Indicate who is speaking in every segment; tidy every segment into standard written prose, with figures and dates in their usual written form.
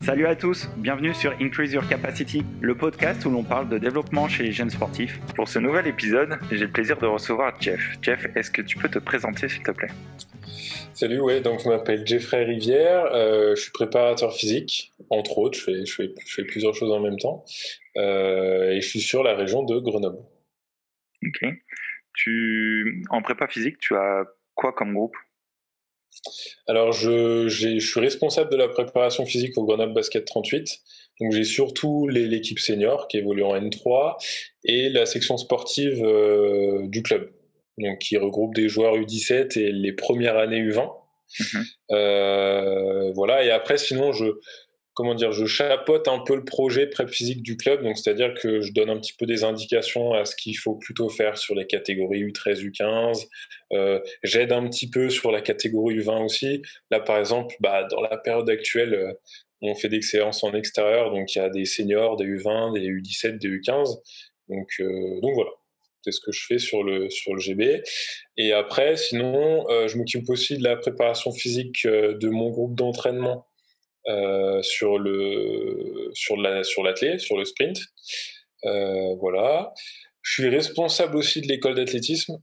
Speaker 1: Salut à tous, bienvenue sur Increase Your Capacity, le podcast où l'on parle de développement chez les jeunes sportifs. Pour ce nouvel épisode, j'ai le plaisir de recevoir Jeff. Jeff, est-ce que tu peux te présenter s'il te plaît ?
Speaker 2: Salut, donc je m'appelle Jeffrey Rivière, je suis préparateur physique, entre autres, je fais plusieurs choses en même temps, et je suis sur la région de Grenoble.
Speaker 1: Ok. En prépa physique, tu as quoi comme groupe ?
Speaker 2: Alors, je suis responsable de la préparation physique au Grenoble Basket 38. Donc, j'ai surtout l'équipe senior qui évolue en N3 et la section sportive du club, donc qui regroupe des joueurs U17 et les premières années U20. Voilà. Et après, sinon, je chapeaute un peu le projet prep physique du club, donc c'est-à-dire que je donne un petit peu des indications à ce qu'il faut plutôt faire sur les catégories U13, U15. J'aide un petit peu sur la catégorie U20 aussi. Là, par exemple, dans la période actuelle, on fait des séances en extérieur, donc il y a des seniors, des U20, des U17, des U15. Donc voilà. C'est ce que je fais sur le GB. Et après, sinon, je m'occupe aussi de la préparation physique de mon groupe d'entraînement sur l'athlé, sur le sprint. Voilà. Je suis responsable aussi de l'école d'athlétisme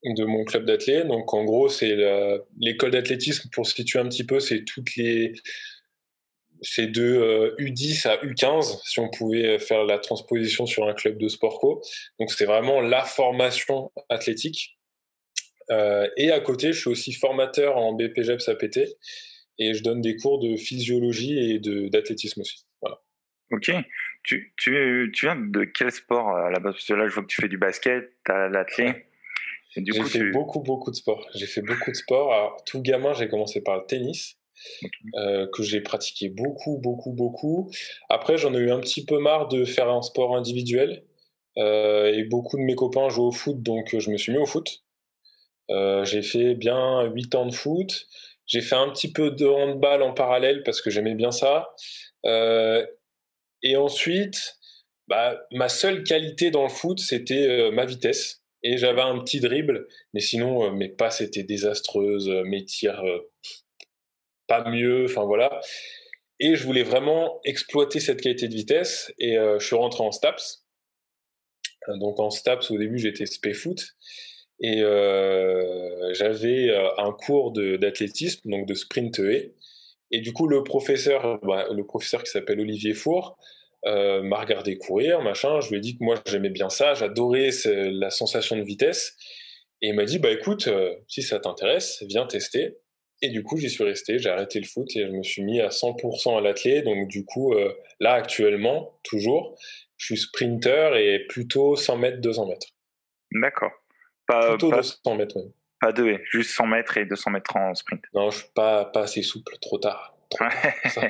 Speaker 2: de mon club d'athlé. Donc en gros, c'est l'école d'athlétisme, pour se situer un petit peu, c'est c'est de U10 à U15, si on pouvait faire la transposition sur un club de sport co. Donc c'est vraiment la formation athlétique. Et à côté, je suis aussi formateur en BPJEPS APT et je donne des cours de physiologie et d'athlétisme aussi. Voilà.
Speaker 1: Ok. Tu viens de quel sport à la base ? Parce que là, je vois que tu fais du basket, tu as l'athlé.
Speaker 2: J'ai fait beaucoup de sport. J'ai fait beaucoup de sport. Alors, tout gamin, j'ai commencé par le tennis, que j'ai pratiqué beaucoup. Après, j'en ai eu un petit peu marre de faire un sport individuel. Et beaucoup de mes copains jouent au foot, donc je me suis mis au foot. J'ai fait bien 8 ans de foot. J'ai fait un petit peu de handball en parallèle parce que j'aimais bien ça. Et ensuite, ma seule qualité dans le foot, c'était ma vitesse. Et j'avais un petit dribble, mais sinon, mes passes étaient désastreuses, mes tirs, pas mieux, enfin voilà. Et je voulais vraiment exploiter cette qualité de vitesse, et je suis rentré en STAPS. Donc en STAPS, au début, j'étais spé foot, et j'avais un cours d'athlétisme, donc de sprint haie. Et du coup, le professeur qui s'appelle Olivier Four, m'a regardé courir, machin. Je lui ai dit que moi, j'aimais bien ça, j'adorais la sensation de vitesse. Et il m'a dit, écoute, si ça t'intéresse, viens tester. Et du coup, j'y suis resté, j'ai arrêté le foot et je me suis mis à 100% à l'athlé. Donc du coup, là, actuellement, toujours, je suis sprinter et plutôt 100 mètres, 200 mètres.
Speaker 1: D'accord.
Speaker 2: Plutôt 200 mètres même.
Speaker 1: Pas de haies, juste 100 mètres et 200 mètres en sprint.
Speaker 2: Non, je suis pas assez souple, trop tard. Ça.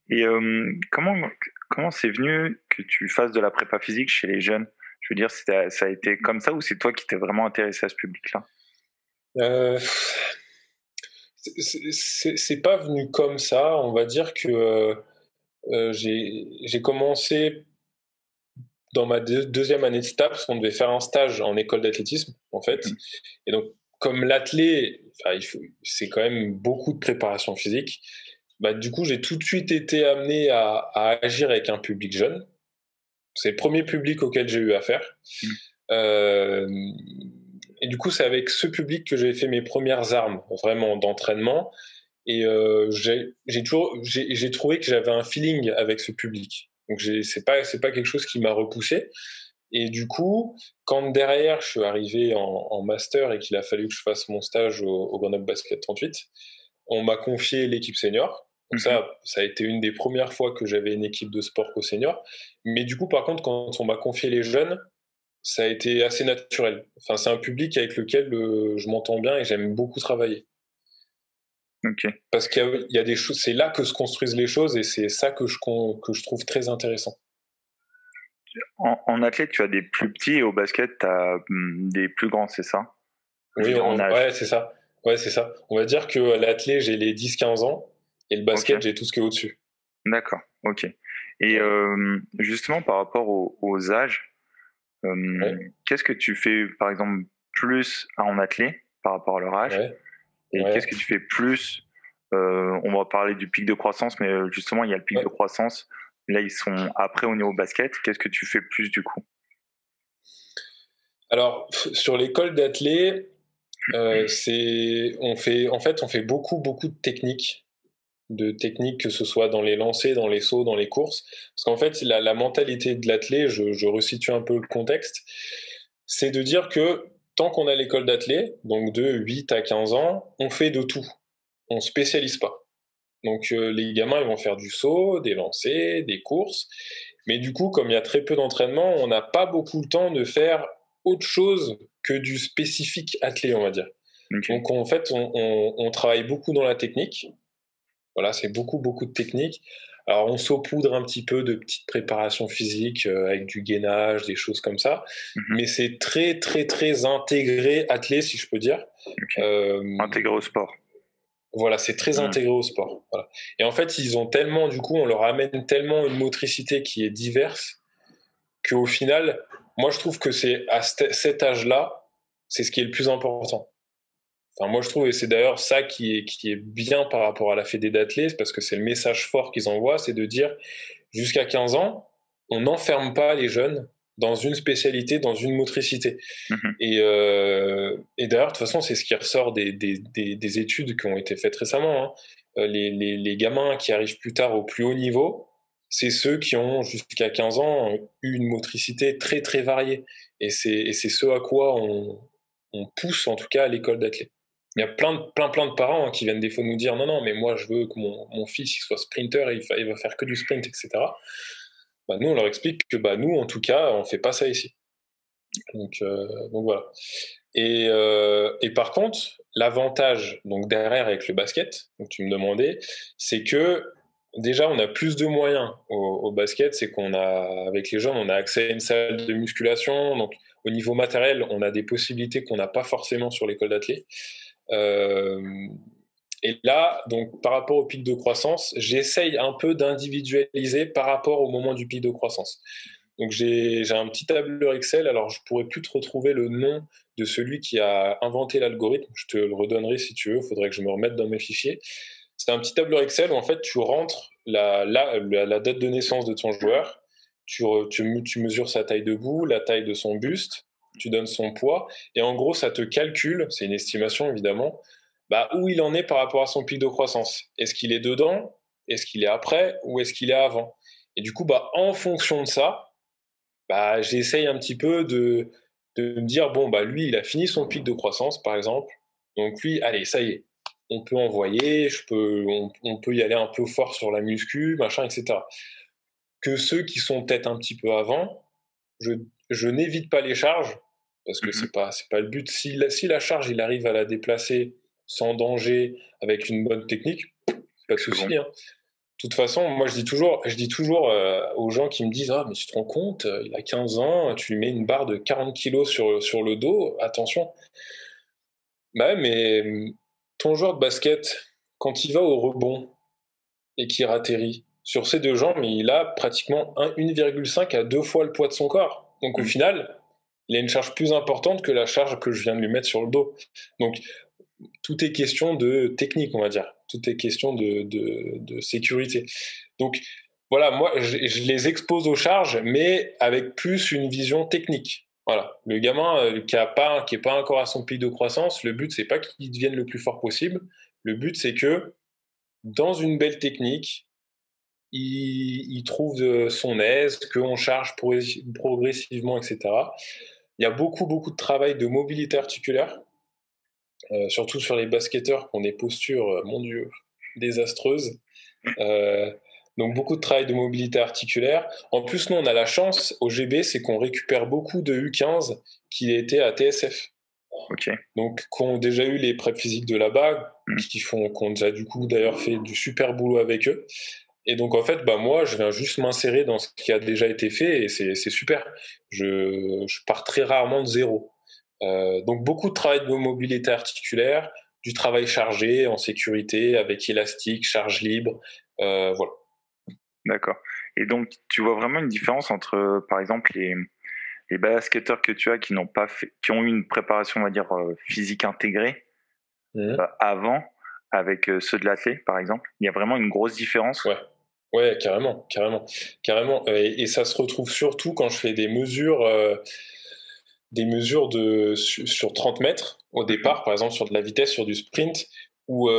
Speaker 1: Et comment c'est venu que tu fasses de la prépa physique chez les jeunes ? Je veux dire, ça a été comme ça ou c'est toi qui t'es vraiment intéressé à ce public-là ?
Speaker 2: C'est pas venu comme ça. On va dire que j'ai commencé dans ma deuxième année de STAPS, on devait faire un stage en école d'athlétisme, en fait. Et donc, comme l'athlé, c'est quand même beaucoup de préparation physique. Du coup, j'ai tout de suite été amené à agir avec un public jeune. C'est le premier public auquel j'ai eu affaire. Et du coup, c'est avec ce public que j'ai fait mes premières armes, vraiment, d'entraînement. Et j'ai trouvé que j'avais un feeling avec ce public. Donc c'est pas quelque chose qui m'a repoussé. Et du coup, quand derrière je suis arrivé en master et qu'il a fallu que je fasse mon stage au Grenoble Basket 38, on m'a confié l'équipe senior. Donc ça a été une des premières fois que j'avais une équipe de sport co-senior. Mais du coup, par contre, quand on m'a confié les jeunes, ça a été assez naturel. Enfin, c'est un public avec lequel je m'entends bien et j'aime beaucoup travailler.
Speaker 1: Okay.
Speaker 2: Parce qu'il y a des choses, c'est là que se construisent les choses et c'est ça que je trouve très intéressant.
Speaker 1: En athlète, tu as des plus petits et au basket, tu as des plus grands, c'est ça ?
Speaker 2: Oui, ouais, c'est ça. Ouais, c'est ça. On va dire que l'athlète, j'ai les 10-15 ans et le basket, j'ai tout ce qui est au-dessus.
Speaker 1: D'accord, ok. Et justement, par rapport aux âges, qu'est-ce que tu fais, par exemple, plus en athlète par rapport à leur âge ? Et qu'est-ce que tu fais plus On va parler du pic de croissance, mais justement, il y a le pic de croissance. Là, ils sont après au niveau basket. Qu'est-ce que tu fais plus du coup?
Speaker 2: Alors, sur l'école d'athlé, on fait beaucoup de techniques, que ce soit dans les lancers, dans les sauts, dans les courses. Parce qu'en fait, la mentalité de l'athlé, je resitue un peu le contexte, c'est de dire que tant qu'on a l'école d'athlé, donc de 8 à 15 ans, on fait de tout. On ne spécialise pas. Donc les gamins, ils vont faire du saut, des lancers, des courses. Mais du coup, comme il y a très peu d'entraînement, on n'a pas beaucoup le temps de faire autre chose que du spécifique athlé, on va dire. Okay. Donc en fait, on travaille beaucoup dans la technique. Voilà, c'est beaucoup de technique. Alors on saupoudre un petit peu de petites préparations physiques avec du gainage, des choses comme ça. Mais c'est très intégré athlé, si je peux dire.
Speaker 1: Okay. Intégré au sport.
Speaker 2: Voilà, c'est très intégré au sport. Voilà. Et en fait, ils ont tellement, du coup, on leur amène tellement une motricité qui est diverse qu'au final, moi, je trouve que c'est à cet âge-là, c'est ce qui est le plus important. Enfin, moi, je trouve, et c'est d'ailleurs ça qui est bien par rapport à la Fédé d'athlé, parce que c'est le message fort qu'ils envoient, c'est de dire, jusqu'à 15 ans, on n'enferme pas les jeunes dans une spécialité, dans une motricité. Et d'ailleurs, de toute façon, c'est ce qui ressort des études qui ont été faites récemment. Hein. Les gamins qui arrivent plus tard au plus haut niveau, c'est ceux qui ont, jusqu'à 15 ans, eu une motricité très variée. Et c'est ce à quoi on pousse, en tout cas, à l'école d'athlètes. Il y a plein de parents qui viennent des fois nous dire « Non, mais moi, je veux que mon fils il soit sprinter, et il va faire que du sprint, etc. » Bah, nous, on leur explique que nous, en tout cas, on ne fait pas ça ici. Donc voilà. Et par contre, l'avantage donc derrière avec le basket, donc tu me demandais, c'est que déjà on a plus de moyens au basket, c'est qu'on a avec les jeunes on a accès à une salle de musculation, donc au niveau matériel on a des possibilités qu'on n'a pas forcément sur l'école d'athlé. Et là, donc par rapport au pic de croissance, j'essaye un peu d'individualiser par rapport au moment du pic de croissance. Donc j'ai un petit tableur Excel, alors je pourrais plus te retrouver le nom de celui qui a inventé l'algorithme, je te le redonnerai si tu veux, il faudrait que je me remette dans mes fichiers. C'est un petit tableur Excel où en fait tu rentres la date de naissance de ton joueur, tu mesures sa taille debout, la taille de son buste, tu donnes son poids, et en gros ça te calcule, c'est une estimation évidemment, où il en est par rapport à son pic de croissance. Est-ce qu'il est dedans, est-ce qu'il est après, ou est-ce qu'il est avant? Et du coup, en fonction de ça, j'essaye un petit peu de me dire, bon, lui, il a fini son pic de croissance, par exemple. Donc lui, allez, ça y est, on peut envoyer, on peut y aller un peu fort sur la muscu, machin, etc. Que ceux qui sont peut-être un petit peu avant, je n'évite pas les charges, parce que c'est pas le but. Si la charge, il arrive à la déplacer sans danger, avec une bonne technique, pas de souci. Bon. Hein. De toute façon, moi je dis toujours aux gens qui me disent « Ah, mais tu te rends compte, il a 15 ans, tu lui mets une barre de 40 kilos sur le dos, attention !» Mais ton joueur de basket, quand il va au rebond et qu'il atterrit, sur ces deux jambes, il a pratiquement 1,5 à 2 fois le poids de son corps. Donc au final, il a une charge plus importante que la charge que je viens de lui mettre sur le dos. Donc tout est question de technique, on va dire. Tout est question de sécurité. Donc, voilà, moi, je les expose aux charges, mais avec plus une vision technique. Voilà. Le gamin qui est pas encore à son pic de croissance, le but, c'est pas qu'il devienne le plus fort possible. Le but, c'est que, dans une belle technique, il trouve son aise, qu'on charge progressivement, etc. Il y a beaucoup de travail de mobilité articulaire. Surtout sur les basketteurs qui ont des postures, mon Dieu, désastreuses. Donc beaucoup de travail de mobilité articulaire. En plus, nous, on a la chance au GB, c'est qu'on récupère beaucoup de U15 qui étaient à TSF.
Speaker 1: Okay.
Speaker 2: Donc, qui ont déjà eu les prep physiques de là-bas, qui ont déjà du coup d'ailleurs fait du super boulot avec eux. Et donc en fait, moi, je viens juste m'insérer dans ce qui a déjà été fait et c'est super. Je pars très rarement de zéro. Donc beaucoup de travail de mobilité articulaire, du travail chargé en sécurité avec élastique, charge libre, voilà.
Speaker 1: D'accord. Et donc tu vois vraiment une différence entre, par exemple, les basketteurs que tu as qui ont eu une préparation, on va dire, physique intégrée avant, avec ceux de l'athlète, par exemple? Il y a vraiment une grosse différence?
Speaker 2: Ouais, carrément. Et ça se retrouve surtout quand je fais des mesures sur 30 mètres au départ, par exemple sur de la vitesse, sur du sprint, où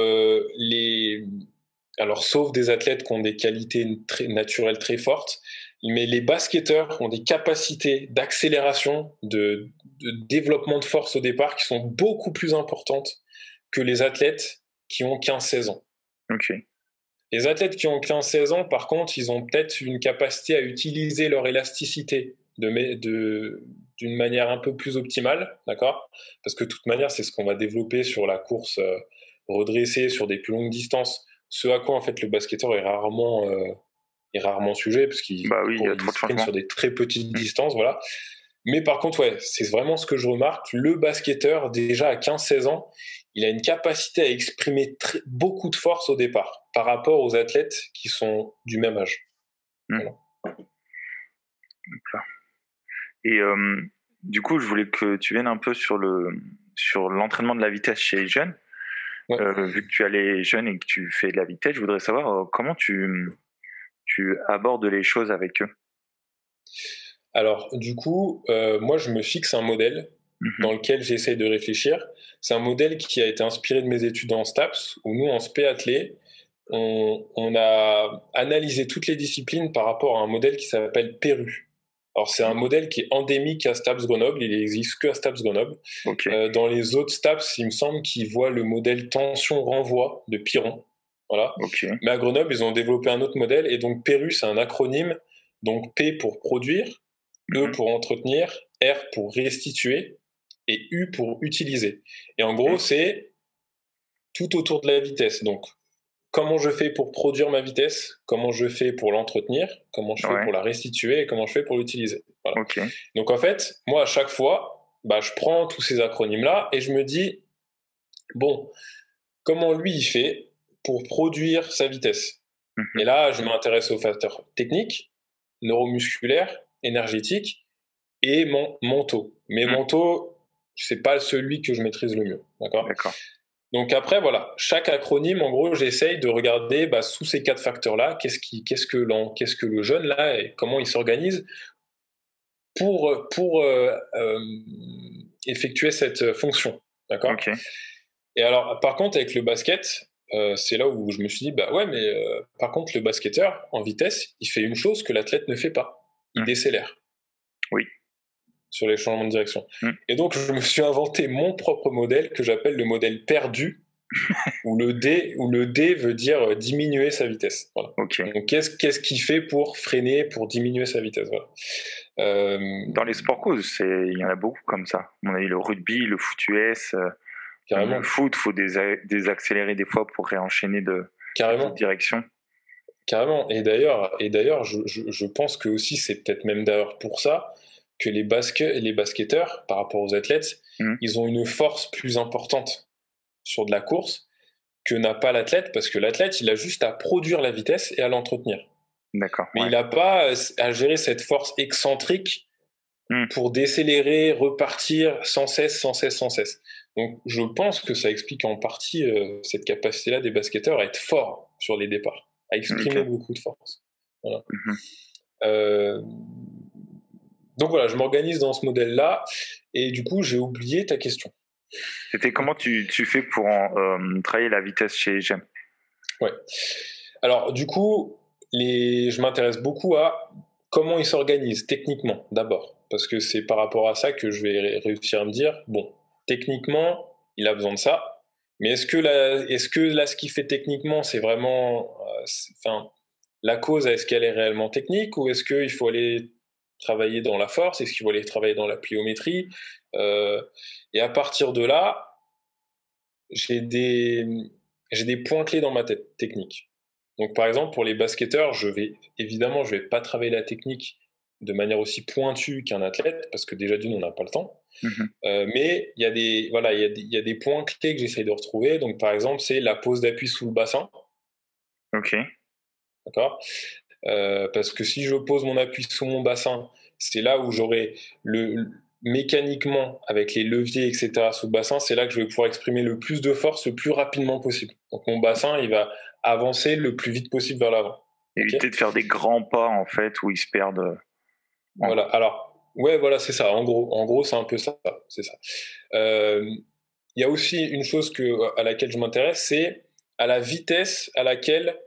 Speaker 2: alors sauf des athlètes qui ont des qualités naturelles très fortes, mais les basketteurs ont des capacités d'accélération, de développement de force au départ qui sont beaucoup plus importantes que les athlètes qui ont 15-16 ans.
Speaker 1: Ok.
Speaker 2: Les athlètes qui ont 15-16 ans, par contre, ils ont peut-être une capacité à utiliser leur élasticité d'une manière un peu plus optimale, d'accord ? Parce que de toute manière, c'est ce qu'on va développer sur la course redressée, sur des plus longues distances, ce à quoi en fait le basketteur est rarement sujet, parce qu'il sprint sur des très petites distances, voilà. Mais par contre, ouais, c'est vraiment ce que je remarque, le basketteur, déjà à 15-16 ans, il a une capacité à exprimer beaucoup de force au départ, par rapport aux athlètes qui sont du même âge. Voilà.
Speaker 1: Et du coup, je voulais que tu viennes un peu sur l'entraînement de la vitesse chez les jeunes. Ouais. Vu que tu as les jeunes et que tu fais de la vitesse, je voudrais savoir comment tu abordes les choses avec eux.
Speaker 2: Alors, du coup, moi, je me fixe un modèle dans lequel j'essaye de réfléchir. C'est un modèle qui a été inspiré de mes études en STAPS, où nous, en SPé athlé, on a analysé toutes les disciplines par rapport à un modèle qui s'appelle PERU. Alors, c'est un modèle qui est endémique à STAPS Grenoble, il n'existe que à STAPS Grenoble. Okay. Dans les autres STAPS, il me semble qu'ils voient le modèle tension-renvoi de Piron. Voilà. Okay. Mais à Grenoble, ils ont développé un autre modèle, et donc PERU, c'est un acronyme, donc P pour produire, E pour entretenir, R pour restituer, et U pour utiliser. Et en gros, c'est tout autour de la vitesse. Donc, comment je fais pour produire ma vitesse, comment je fais pour l'entretenir, comment je fais pour la restituer et comment je fais pour l'utiliser. Voilà. Okay. Donc en fait, moi à chaque fois, je prends tous ces acronymes-là et je me dis, bon, comment lui il fait pour produire sa vitesse. Et là, je m'intéresse aux facteurs techniques, neuromusculaires, énergétiques et mentaux. Mais mentaux, c'est pas celui que je maîtrise le mieux. D'accord. Donc après, voilà, chaque acronyme, en gros, j'essaye de regarder sous ces 4 facteurs-là, qu'est-ce que le jeune là, et comment il s'organise pour effectuer cette fonction, d'accord. Okay. Et alors, par contre, avec le basket, c'est là où je me suis dit, par contre, le basketteur, en vitesse, il fait une chose que l'athlète ne fait pas, il décélère.
Speaker 1: Oui.
Speaker 2: Sur les changements de direction. Et donc, je me suis inventé mon propre modèle que j'appelle le modèle perdu, où le D veut dire diminuer sa vitesse. Voilà. Okay. Donc, qu'est-ce qu'il fait pour freiner, pour diminuer sa vitesse, voilà.
Speaker 1: Dans les sports causes, il y en a beaucoup comme ça. On a eu le rugby, le foot US, le foot, il faut désaccélérer des fois pour réenchaîner de direction.
Speaker 2: Carrément. Et d'ailleurs, je pense que aussi, c'est peut-être même d'ailleurs pour ça que les basketteurs, par rapport aux athlètes, ils ont une force plus importante sur de la course que n'a pas l'athlète, parce que l'athlète, il a juste à produire la vitesse et à l'entretenir.
Speaker 1: D'accord.
Speaker 2: Mais il n'a pas à gérer cette force excentrique pour décélérer, repartir sans cesse. Donc, je pense que ça explique en partie cette capacité-là des basketteurs à être forts sur les départs, à exprimer beaucoup de force. Voilà. Donc voilà, je m'organise dans ce modèle-là, et du coup, j'ai oublié ta question.
Speaker 1: C'était comment tu fais pour travailler la vitesse chez GEM ?
Speaker 2: Ouais. Alors, du coup, je m'intéresse beaucoup à comment ils s'organisent techniquement, d'abord. Parce que c'est par rapport à ça que je vais réussir à me dire, bon, techniquement, il a besoin de ça, mais est-ce que là, ce qu'il fait techniquement, c'est vraiment... la cause, est-ce qu'elle est réellement technique, ou est-ce qu'il faut aller travailler dans la force, est-ce qu'il faut aller travailler dans la pliométrie, et à partir de là, j'ai des points clés dans ma tête technique. Donc par exemple, pour les basketteurs, je vais pas travailler la technique de manière aussi pointue qu'un athlète, parce que déjà d'une, on n'a pas le temps. Mais il y a des points clés que j'essaye de retrouver. Donc par exemple, c'est la pose d'appui sous le bassin.
Speaker 1: Ok.
Speaker 2: D'accord. Parce que si je pose mon appui sous mon bassin, c'est là où j'aurai mécaniquement, avec les leviers, etc., sous le bassin, c'est là que je vais pouvoir exprimer le plus de force le plus rapidement possible. Donc mon bassin, il va avancer le plus vite possible vers l'avant.
Speaker 1: Éviter de faire des grands pas, en fait, où ils se perdent.
Speaker 2: Voilà, alors, ouais, voilà, c'est ça. En gros, c'est un peu ça. C'est ça. Il y a aussi une chose à laquelle je m'intéresse, c'est à la vitesse à laquelle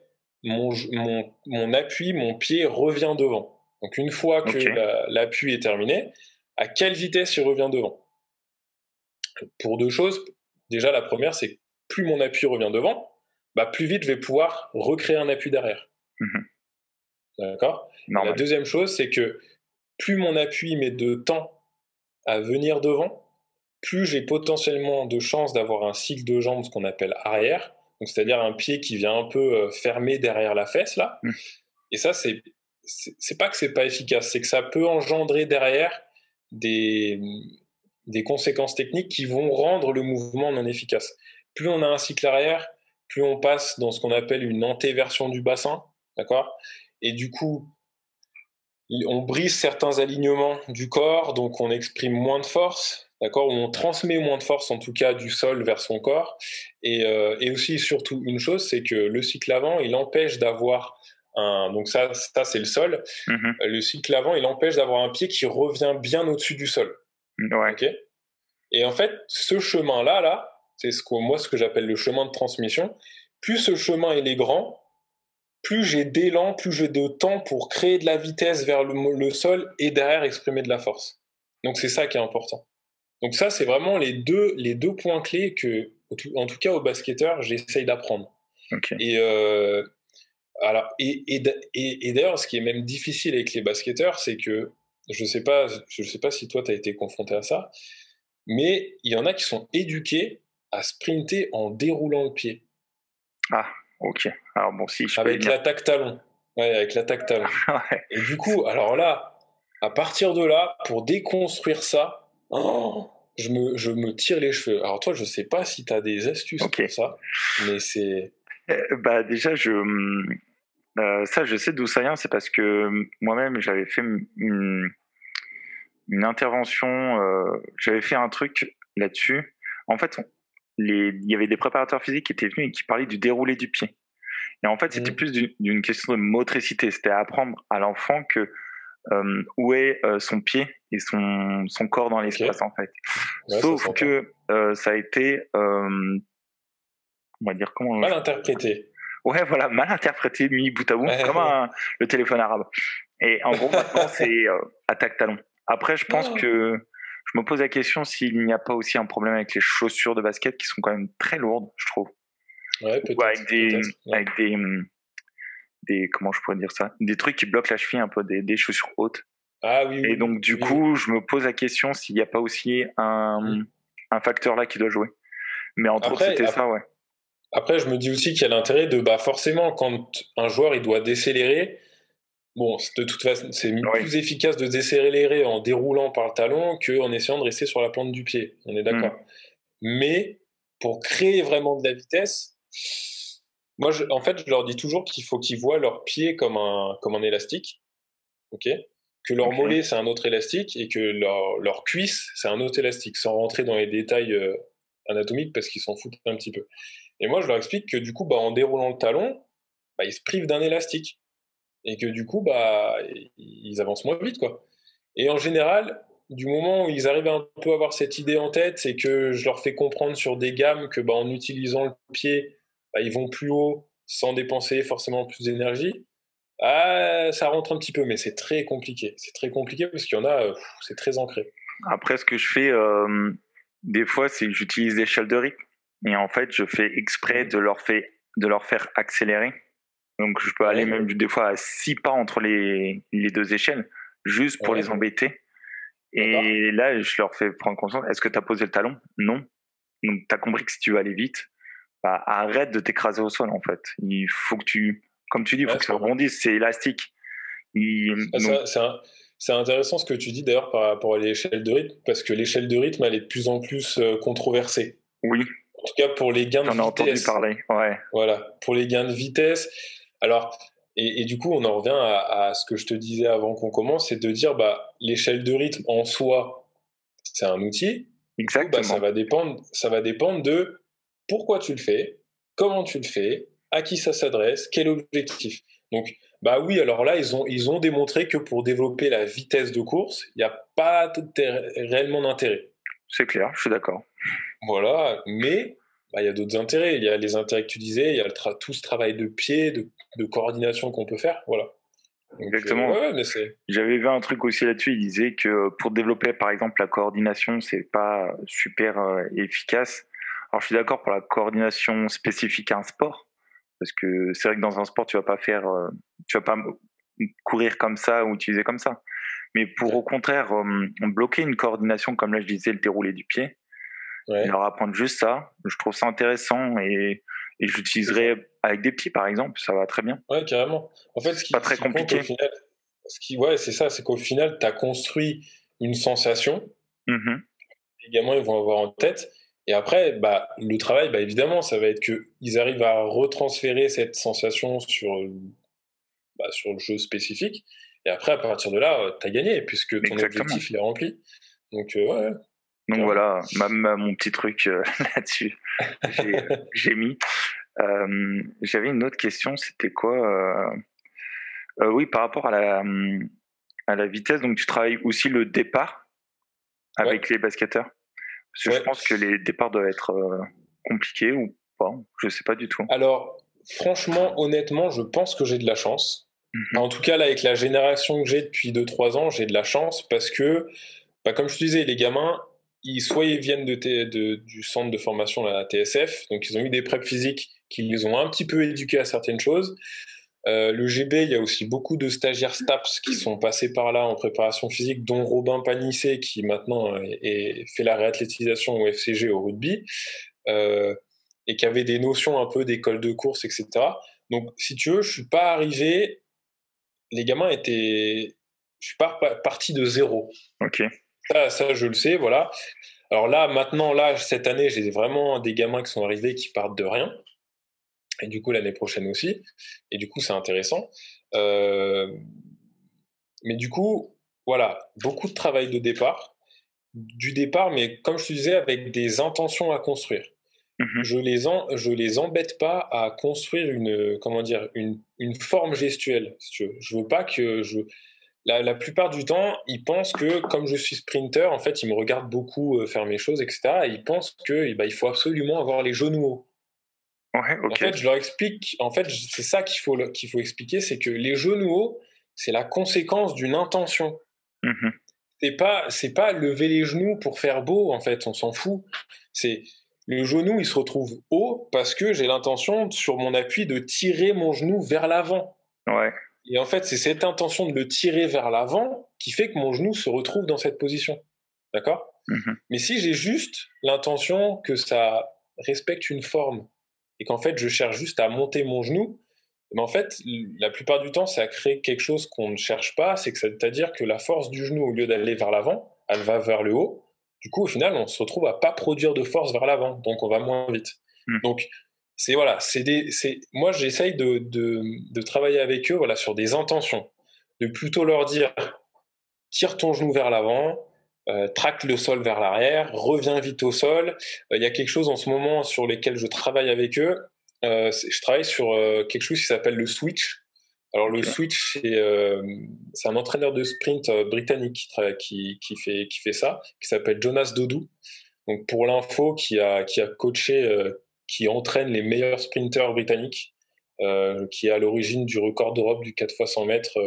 Speaker 2: mon appui, mon pied revient devant. Donc une fois que l'appui est terminé, à quelle vitesse il revient devant? Pour deux choses. Déjà, la première, c'est que plus mon appui revient devant, plus vite je vais pouvoir recréer un appui derrière. D'accord? La deuxième chose, c'est que plus mon appui met de temps à venir devant, plus j'ai potentiellement de chances d'avoir un cycle de jambes, ce qu'on appelle arrière, donc c'est-à-dire un pied qui vient un peu fermer derrière la fesse là. Et ça, c'est pas que c'est pas efficace, c'est que ça peut engendrer derrière des conséquences techniques qui vont rendre le mouvement non efficace. Plus on a un cycle arrière, plus on passe dans ce qu'on appelle une antéversion du bassin, d'accord? Et du coup, on brise certains alignements du corps, donc on exprime moins de force, d'accord, ou on transmet moins de force en tout cas du sol vers son corps. Et aussi et surtout une chose, c'est que le cycle avant, il empêche d'avoir donc ça c'est le sol. Le cycle avant, il empêche d'avoir un pied qui revient bien au-dessus du sol. Okay. Et en fait, ce chemin-là, c'est ce que j'appelle le chemin de transmission. Plus ce chemin il est grand, plus j'ai d'élan, plus j'ai de temps pour créer de la vitesse vers le sol et derrière exprimer de la force. Donc c'est ça qui est important. Donc ça, c'est vraiment les deux points clés que, en tout cas au basketteur, j'essaye d'apprendre. Et d'ailleurs, ce qui est même difficile avec les basketteurs, c'est que je sais pas si toi tu as été confronté à ça, mais il y en a qui sont éduqués à sprinter en déroulant le pied.
Speaker 1: Ah, ok. Alors bon, si je
Speaker 2: avec l'attaque talon. Ouais, avec l'attaque talon.
Speaker 1: Ouais.
Speaker 2: Et du coup, alors là, à partir de là, pour déconstruire ça, je me tire les cheveux. Alors toi, je sais pas si tu as des astuces pour ça, mais c'est...
Speaker 1: Déjà, ça, je sais d'où ça vient. C'est parce que moi-même, j'avais fait une intervention, j'avais fait un truc là-dessus. En fait, il y avait des préparateurs physiques qui étaient venus et qui parlaient du déroulé du pied. Et en fait, c'était plus d'une question de motricité. C'était apprendre à l'enfant que où est son pied et son corps dans l'espace, en fait. Ouais, sauf que ça a été, on va dire comment...
Speaker 2: Mal interprété.
Speaker 1: Ouais, voilà, mal interprété, mis bout à bout, comme le téléphone arabe. Et en gros, maintenant, c'est attaque talon. Après, je pense que je me pose la question s'il n'y a pas aussi un problème avec les chaussures de basket qui sont quand même très lourdes, je trouve.
Speaker 2: Ouais, peut-être.
Speaker 1: Avec des comment je pourrais dire ça, des trucs qui bloquent la cheville un peu, des chaussures hautes.
Speaker 2: Ah oui.
Speaker 1: Et donc du coup, je me pose la question s'il n'y a pas aussi un facteur là qui doit jouer. Mais entre autres, c'était ça, ouais.
Speaker 2: Après, je me dis aussi qu'il y a l'intérêt de, forcément, quand un joueur il doit décélérer, bon, de toute façon, c'est plus efficace de décélérer en déroulant par le talon qu'en essayant de rester sur la plante du pied. On est d'accord. Mais pour créer vraiment de la vitesse, moi, en fait, je leur dis toujours qu'il faut qu'ils voient leur pied comme un élastique, ok, que leur mollet c'est un autre élastique et que leur cuisse c'est un autre élastique, sans rentrer dans les détails anatomiques parce qu'ils s'en foutent un petit peu. Et moi, je leur explique que du coup, en déroulant le talon, ils se privent d'un élastique et que du coup, ils avancent moins vite, quoi. Et en général, du moment où ils arrivent un peu à avoir cette idée en tête, c'est que je leur fais comprendre sur des gammes que en utilisant le pied, ils vont plus haut sans dépenser forcément plus d'énergie. Ça rentre un petit peu, mais c'est très compliqué. C'est très compliqué parce qu'il y en a, c'est très ancré.
Speaker 1: Après, ce que je fais des fois, c'est que j'utilise l'échelle de rythme. Et en fait, je fais exprès de leur faire accélérer. Donc, je peux aller même des fois à 6 pas entre les deux échelles, juste pour les embêter. Et là, je leur fais prendre conscience. Est-ce que tu as posé le talon? Non. Donc, tu as compris que si tu veux aller vite, arrête de t'écraser au sol, en fait. Il faut que comme tu dis, il faut que ça rebondisse. C'est élastique.
Speaker 2: C'est intéressant ce que tu dis d'ailleurs par rapport à l'échelle de rythme, parce que l'échelle de rythme, elle est de plus en plus controversée.
Speaker 1: Oui.
Speaker 2: En tout cas, pour les gains de vitesse.
Speaker 1: J'en ai entendu parler, ouais.
Speaker 2: Voilà, pour les gains de vitesse. Alors, et du coup, on en revient à ce que je te disais avant qu'on commence, c'est de dire, l'échelle de rythme en soi, c'est un outil.
Speaker 1: Exactement.
Speaker 2: Ça va dépendre de pourquoi tu le fais, comment tu le fais, à qui ça s'adresse, quel objectif. Donc, oui, alors là, ils ont démontré que pour développer la vitesse de course, il n'y a pas réellement d'intérêt.
Speaker 1: C'est clair, je suis d'accord.
Speaker 2: Voilà, mais il y a d'autres intérêts. Il y a les intérêts que tu disais, il y a tout ce travail de pied, de coordination qu'on peut faire. Voilà. Donc,
Speaker 1: exactement.
Speaker 2: Mais
Speaker 1: j'avais vu un truc aussi là-dessus, il disait que pour développer par exemple la coordination, c'est pas super efficace. Alors je suis d'accord pour la coordination spécifique à un sport, parce que c'est vrai que dans un sport tu vas pas courir comme ça ou utiliser comme ça. Mais pour au contraire bloquer une coordination, comme là je disais le déroulé du pied, leur apprendre juste ça, je trouve ça intéressant et je l'utiliserai avec des pieds par exemple, ça va très bien.
Speaker 2: Ouais, carrément. En fait,
Speaker 1: pas très compliqué.
Speaker 2: Au final, c'est ça, c'est qu'au final, tu as construit une sensation, les gamins ils vont avoir en tête, et après, le travail, évidemment, ça va être qu'ils arrivent à retransférer cette sensation sur le jeu spécifique, et après, à partir de là, tu as gagné, puisque ton objectif, il est rempli. Donc, ouais.
Speaker 1: Donc voilà, mon petit truc là-dessus, j'ai mis. J'avais une autre question, c'était quoi oui, par rapport à la vitesse, donc tu travailles aussi le départ avec les basketteurs? Parce que je pense que les départs doivent être compliqués ou pas, je sais pas du tout.
Speaker 2: Alors, franchement, honnêtement, je pense que j'ai de la chance. En tout cas, là, avec la génération que j'ai depuis 2-3 ans, j'ai de la chance parce que, comme je te disais, les gamins, soit ils viennent du centre de formation, la TSF, donc ils ont eu des préps physiques qui les ont un petit peu éduqués à certaines choses. Le GB, il y a aussi beaucoup de stagiaires STAPS qui sont passés par là en préparation physique, dont Robin Panissé, qui maintenant fait la réathlétisation au FCG au rugby, et qui avait des notions un peu d'école de course, etc. Donc, si tu veux, je suis pas arrivé. Les gamins étaient. Je suis pas parti de zéro.
Speaker 1: Ok.
Speaker 2: Ça, je le sais, voilà. Alors là, maintenant, cette année, j'ai vraiment des gamins qui sont arrivés qui partent de rien. Et du coup, l'année prochaine aussi. Et du coup, c'est intéressant. Mais du coup, voilà, beaucoup de travail de départ. Du départ, mais comme je te disais, avec des intentions à construire. Je les embête pas à construire une forme gestuelle, si tu veux. Je veux pas que la plupart du temps, ils pensent que comme je suis sprinter, en fait, ils me regardent beaucoup faire mes choses, etc. Et ils pensent que il faut absolument avoir les genoux hauts.
Speaker 1: Ouais, ok.
Speaker 2: En fait, je leur explique. En fait, c'est ça qu'il faut expliquer, c'est que les genoux hauts, c'est la conséquence d'une intention. C'est pas lever les genoux pour faire beau, en fait, on s'en fout. C'est le genou, il se retrouve haut parce que j'ai l'intention, sur mon appui, de tirer mon genou vers l'avant.
Speaker 1: Ouais.
Speaker 2: Et en fait, c'est cette intention de le tirer vers l'avant qui fait que mon genou se retrouve dans cette position. D'accord ? Mais si j'ai juste l'intention que ça respecte une forme et qu'en fait, je cherche juste à monter mon genou, mais en fait, la plupart du temps, ça crée quelque chose qu'on ne cherche pas, c'est-à-dire que la force du genou, au lieu d'aller vers l'avant, elle va vers le haut. Du coup, au final, on se retrouve à pas produire de force vers l'avant, donc on va moins vite. Donc, moi, j'essaye de travailler avec eux, voilà, sur des intentions, de plutôt leur dire tire ton genou vers l'avant, traque le sol vers l'arrière, reviens vite au sol. Il y a quelque chose en ce moment sur lesquels je travaille avec eux. Je travaille sur quelque chose qui s'appelle le switch. Alors le switch, c'est un entraîneur de sprint britannique qui fait ça, qui s'appelle Jonas Dodoo. Donc pour l'info, qui a coaché, qui entraîne les meilleurs sprinteurs britanniques, qui est à l'origine du record d'Europe du 4 x 100 mètres,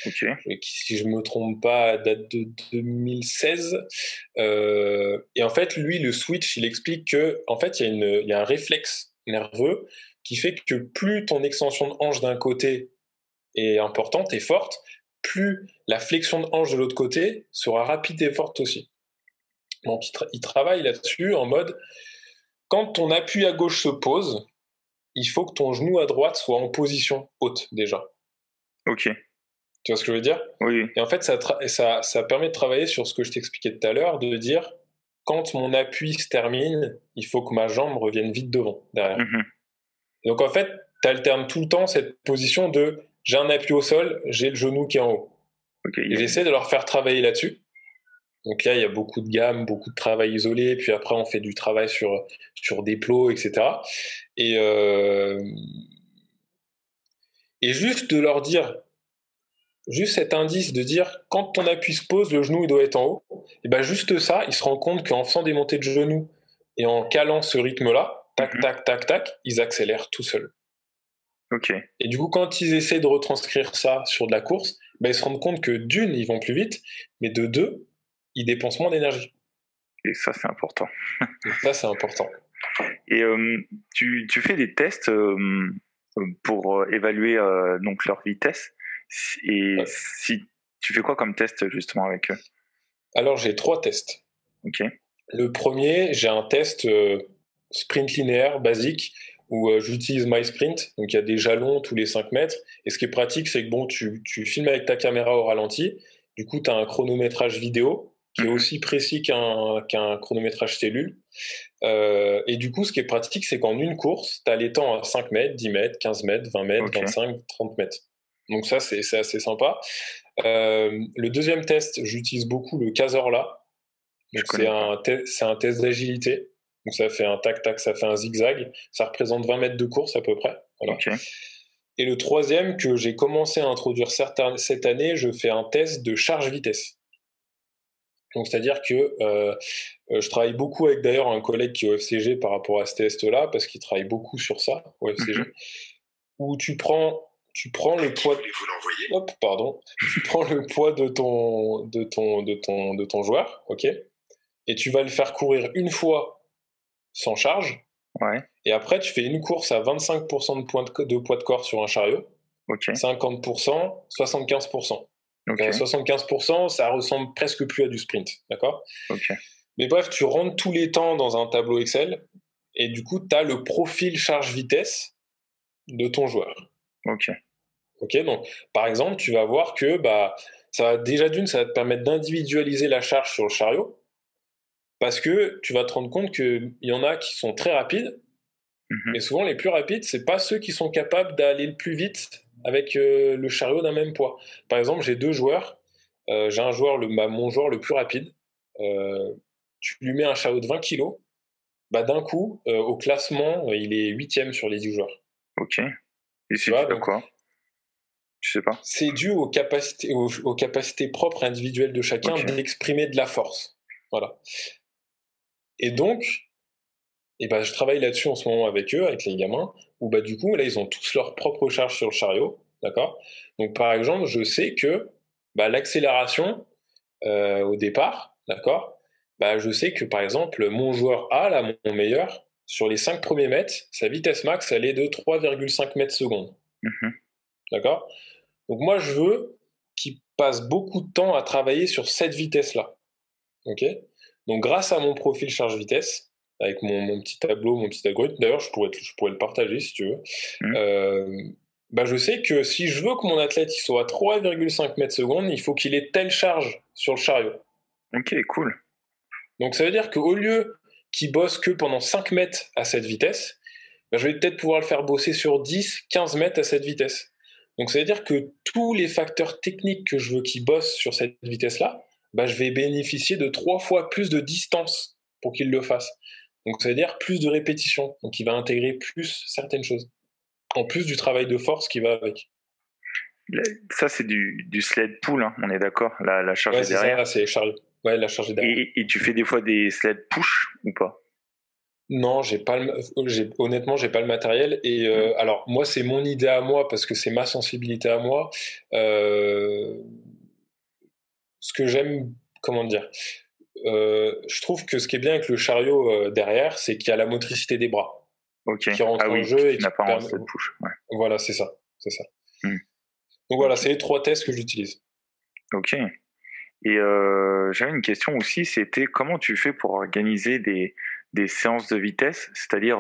Speaker 2: qui, si je me trompe pas, date de 2016. Et en fait, lui, le switch, il explique que en fait, il y a un réflexe nerveux qui fait que plus ton extension de hanche d'un côté est importante et forte, plus la flexion de hanche de l'autre côté sera rapide et forte aussi. Donc, il travaille là-dessus en mode, quand ton appui à gauche se pose, il faut que ton genou à droite soit en position haute déjà.
Speaker 1: Ok.
Speaker 2: Tu vois ce que je veux dire ?
Speaker 1: Oui.
Speaker 2: Et en fait, ça permet de travailler sur ce que je t'expliquais tout à l'heure, de dire, quand mon appui se termine, il faut que ma jambe revienne vite devant, derrière. Donc en fait, tu alternes tout le temps cette position de j'ai un appui au sol, j'ai le genou qui est en haut. Et j'essaie de leur faire travailler là-dessus. Donc là, il y a beaucoup de gammes, beaucoup de travail isolé, puis après, on fait du travail sur des plots, etc. Et, euh, et juste de leur dire, juste cet indice de dire, quand ton appui se pose, le genou, il doit être en haut, et ben juste ça, ils se rendent compte qu'en faisant des montées de genoux et en calant ce rythme-là, tac, tac, tac, tac, ils accélèrent tout seuls.
Speaker 1: Ok.
Speaker 2: Et du coup, quand ils essaient de retranscrire ça sur de la course, ben, ils se rendent compte que d'une, ils vont plus vite, mais de deux, ils dépensent moins d'énergie.
Speaker 1: Et ça, c'est important.
Speaker 2: Et ça, c'est important.
Speaker 1: Et tu fais des tests pour évaluer donc leur vitesse. Et
Speaker 2: Ouais.
Speaker 1: si tu fais quoi comme test justement avec eux?
Speaker 2: Alors, j'ai 3 tests.
Speaker 1: Ok.
Speaker 2: Le premier, j'ai un test sprint linéaire basique où j'utilise MySprint. Donc, il y a des jalons tous les 5 mètres. Et ce qui est pratique, c'est que bon, tu filmes avec ta caméra au ralenti. Du coup, tu as un chronométrage vidéo qui est aussi précis qu'un chronométrage cellule. Et du coup, ce qui est pratique, c'est qu'en une course, tu as les temps à 5 mètres, 10 mètres, 15 mètres, 20 mètres,
Speaker 1: Ok.
Speaker 2: 25, 30 mètres. Donc ça, c'est assez sympa. Le deuxième test, j'utilise beaucoup le Cazorla.
Speaker 1: Je
Speaker 2: Donc c'est
Speaker 1: connais pas.
Speaker 2: un test d'agilité. Donc ça fait un tac-tac, ça fait un zigzag. Ça représente 20 mètres de course à peu près. Voilà.
Speaker 1: Ok.
Speaker 2: Et le troisième que j'ai commencé à introduire cette année, je fais un test de charge-vitesse. Donc c'est-à-dire que je travaille beaucoup avec d'ailleurs un collègue qui est au FCG par rapport à ce test-là, parce qu'il travaille beaucoup sur ça au FCG, où tu prends le poids. Hop, pardon. Tu prends le poids de ton joueur, ok, et tu vas le faire courir une fois sans charge,
Speaker 1: Ouais.
Speaker 2: et après tu fais une course à 25% de poids de corps sur un chariot,
Speaker 1: Ok.
Speaker 2: 50%, 75%.
Speaker 1: Ok.
Speaker 2: 75%, ça ressemble presque plus à du sprint, d'accord?
Speaker 1: Ok.
Speaker 2: Mais bref, tu rentres tous les temps dans un tableau Excel, et du coup, tu as le profil charge-vitesse de ton joueur.
Speaker 1: Ok.
Speaker 2: Ok, donc par exemple, tu vas voir que ça va, déjà d'une, ça va te permettre d'individualiser la charge sur le chariot, parce que tu vas te rendre compte qu'il y en a qui sont très rapides, mais souvent les plus rapides, c'est pas ceux qui sont capables d'aller le plus vite avec le chariot d'un même poids. Par exemple, j'ai 2 joueurs. J'ai un joueur, mon joueur le plus rapide. Euh, tu lui mets un chariot de 20 kilos, d'un coup, au classement, il est 8e sur les 10 joueurs.
Speaker 1: Ok. Et
Speaker 2: Tu
Speaker 1: c'est dû
Speaker 2: vois,
Speaker 1: à
Speaker 2: donc
Speaker 1: quoi? Je sais pas.
Speaker 2: c'est dû aux capacités propres individuelles de chacun
Speaker 1: Ok.
Speaker 2: d'exprimer de la force. Voilà. Et donc, je travaille là-dessus en ce moment avec eux, avec les gamins, où du coup, là, ils ont tous leur propre charge sur le chariot. D'accord. Donc, par exemple, je sais que l'accélération au départ, d'accord, je sais que par exemple, mon joueur A, là, mon meilleur, sur les 5 premiers mètres, sa vitesse max, elle est de 3,5 mètres secondes. D'accord. Donc, moi, je veux qu'il passe beaucoup de temps à travailler sur cette vitesse-là. Ok. Donc, grâce à mon profil charge-vitesse, avec mon petit tableau, mon petit algorithme, d'ailleurs, je pourrais le partager si tu veux. Je sais que si je veux que mon athlète il soit à 3,5 mètres secondes, il faut qu'il ait telle charge sur le chariot.
Speaker 1: Ok, cool.
Speaker 2: Donc ça veut dire qu'au lieu qu'il bosse que pendant 5 mètres à cette vitesse, je vais peut-être pouvoir le faire bosser sur 10, 15 mètres à cette vitesse. Donc ça veut dire que tous les facteurs techniques que je veux qu'il bosse sur cette vitesse-là, je vais bénéficier de 3 fois plus de distance pour qu'il le fasse. Donc ça veut dire plus de répétitions. Donc il va intégrer plus certaines choses. En plus du travail de force qui va avec.
Speaker 1: Ça, c'est du sled pull, hein, on est d'accord. La charge
Speaker 2: Ouais,
Speaker 1: est
Speaker 2: c'est ça,
Speaker 1: derrière.
Speaker 2: c'est Charlie. Ouais, la charge est derrière.
Speaker 1: Et tu fais des fois des sled push ou pas?
Speaker 2: Non, honnêtement, j'ai pas le matériel. Et alors, moi, c'est mon idée à moi parce que c'est ma sensibilité à moi. Euh, Ce que j'aime, comment dire, je trouve que ce qui est bien avec le chariot derrière, c'est qu'il y a la motricité des bras
Speaker 1: Ok.
Speaker 2: qui
Speaker 1: Ah
Speaker 2: rentre en
Speaker 1: oui, que
Speaker 2: jeu et
Speaker 1: tu
Speaker 2: qui
Speaker 1: n'as pas en
Speaker 2: permet.
Speaker 1: sled push. Ouais.
Speaker 2: Voilà, c'est ça, c'est ça.
Speaker 1: Hmm.
Speaker 2: Donc voilà,
Speaker 1: Ok.
Speaker 2: c'est les 3 tests que j'utilise.
Speaker 1: Ok. Et j'avais une question aussi, c'était comment tu fais pour organiser des séances de vitesse? C'est-à-dire,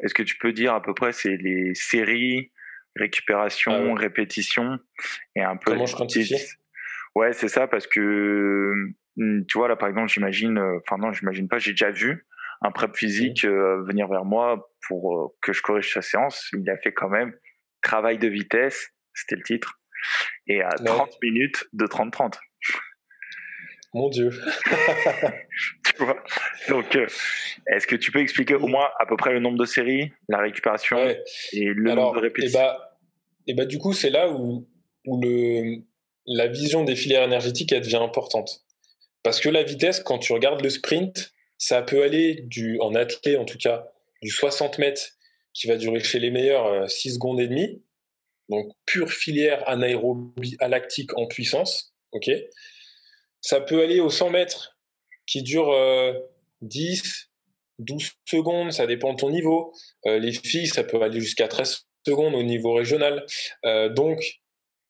Speaker 1: est-ce que tu peux dire à peu près c'est les séries,
Speaker 2: Ah
Speaker 1: récupération,
Speaker 2: ouais.
Speaker 1: répétition et un peu
Speaker 2: Comment je
Speaker 1: des...
Speaker 2: quantifie?
Speaker 1: Ouais, c'est ça parce que tu vois là par exemple, j'imagine enfin non, j'imagine pas, j'ai déjà vu un prep
Speaker 2: Mhm.
Speaker 1: physique venir vers moi pour que je corrige sa séance, il a fait quand même travail de vitesse, c'était le titre et à
Speaker 2: Ouais.
Speaker 1: 30 minutes de 30-30.
Speaker 2: Mon Dieu.
Speaker 1: Tu vois. Donc, est-ce que tu peux expliquer au moins à peu près le nombre de séries, la récupération et le nombre de répétitions?
Speaker 2: Du coup, c'est là où la vision des filières énergétiques elle devient importante. Parce que la vitesse, quand tu regardes le sprint, ça peut aller en athlée en tout cas, du 60 mètres qui va durer chez les meilleurs 6 secondes et demie, donc pure filière anaérobie lactique en puissance, ok. Ça peut aller aux 100 mètres qui dure 10, 12 secondes, ça dépend de ton niveau. Les filles, ça peut aller jusqu'à 13 secondes au niveau régional. Donc,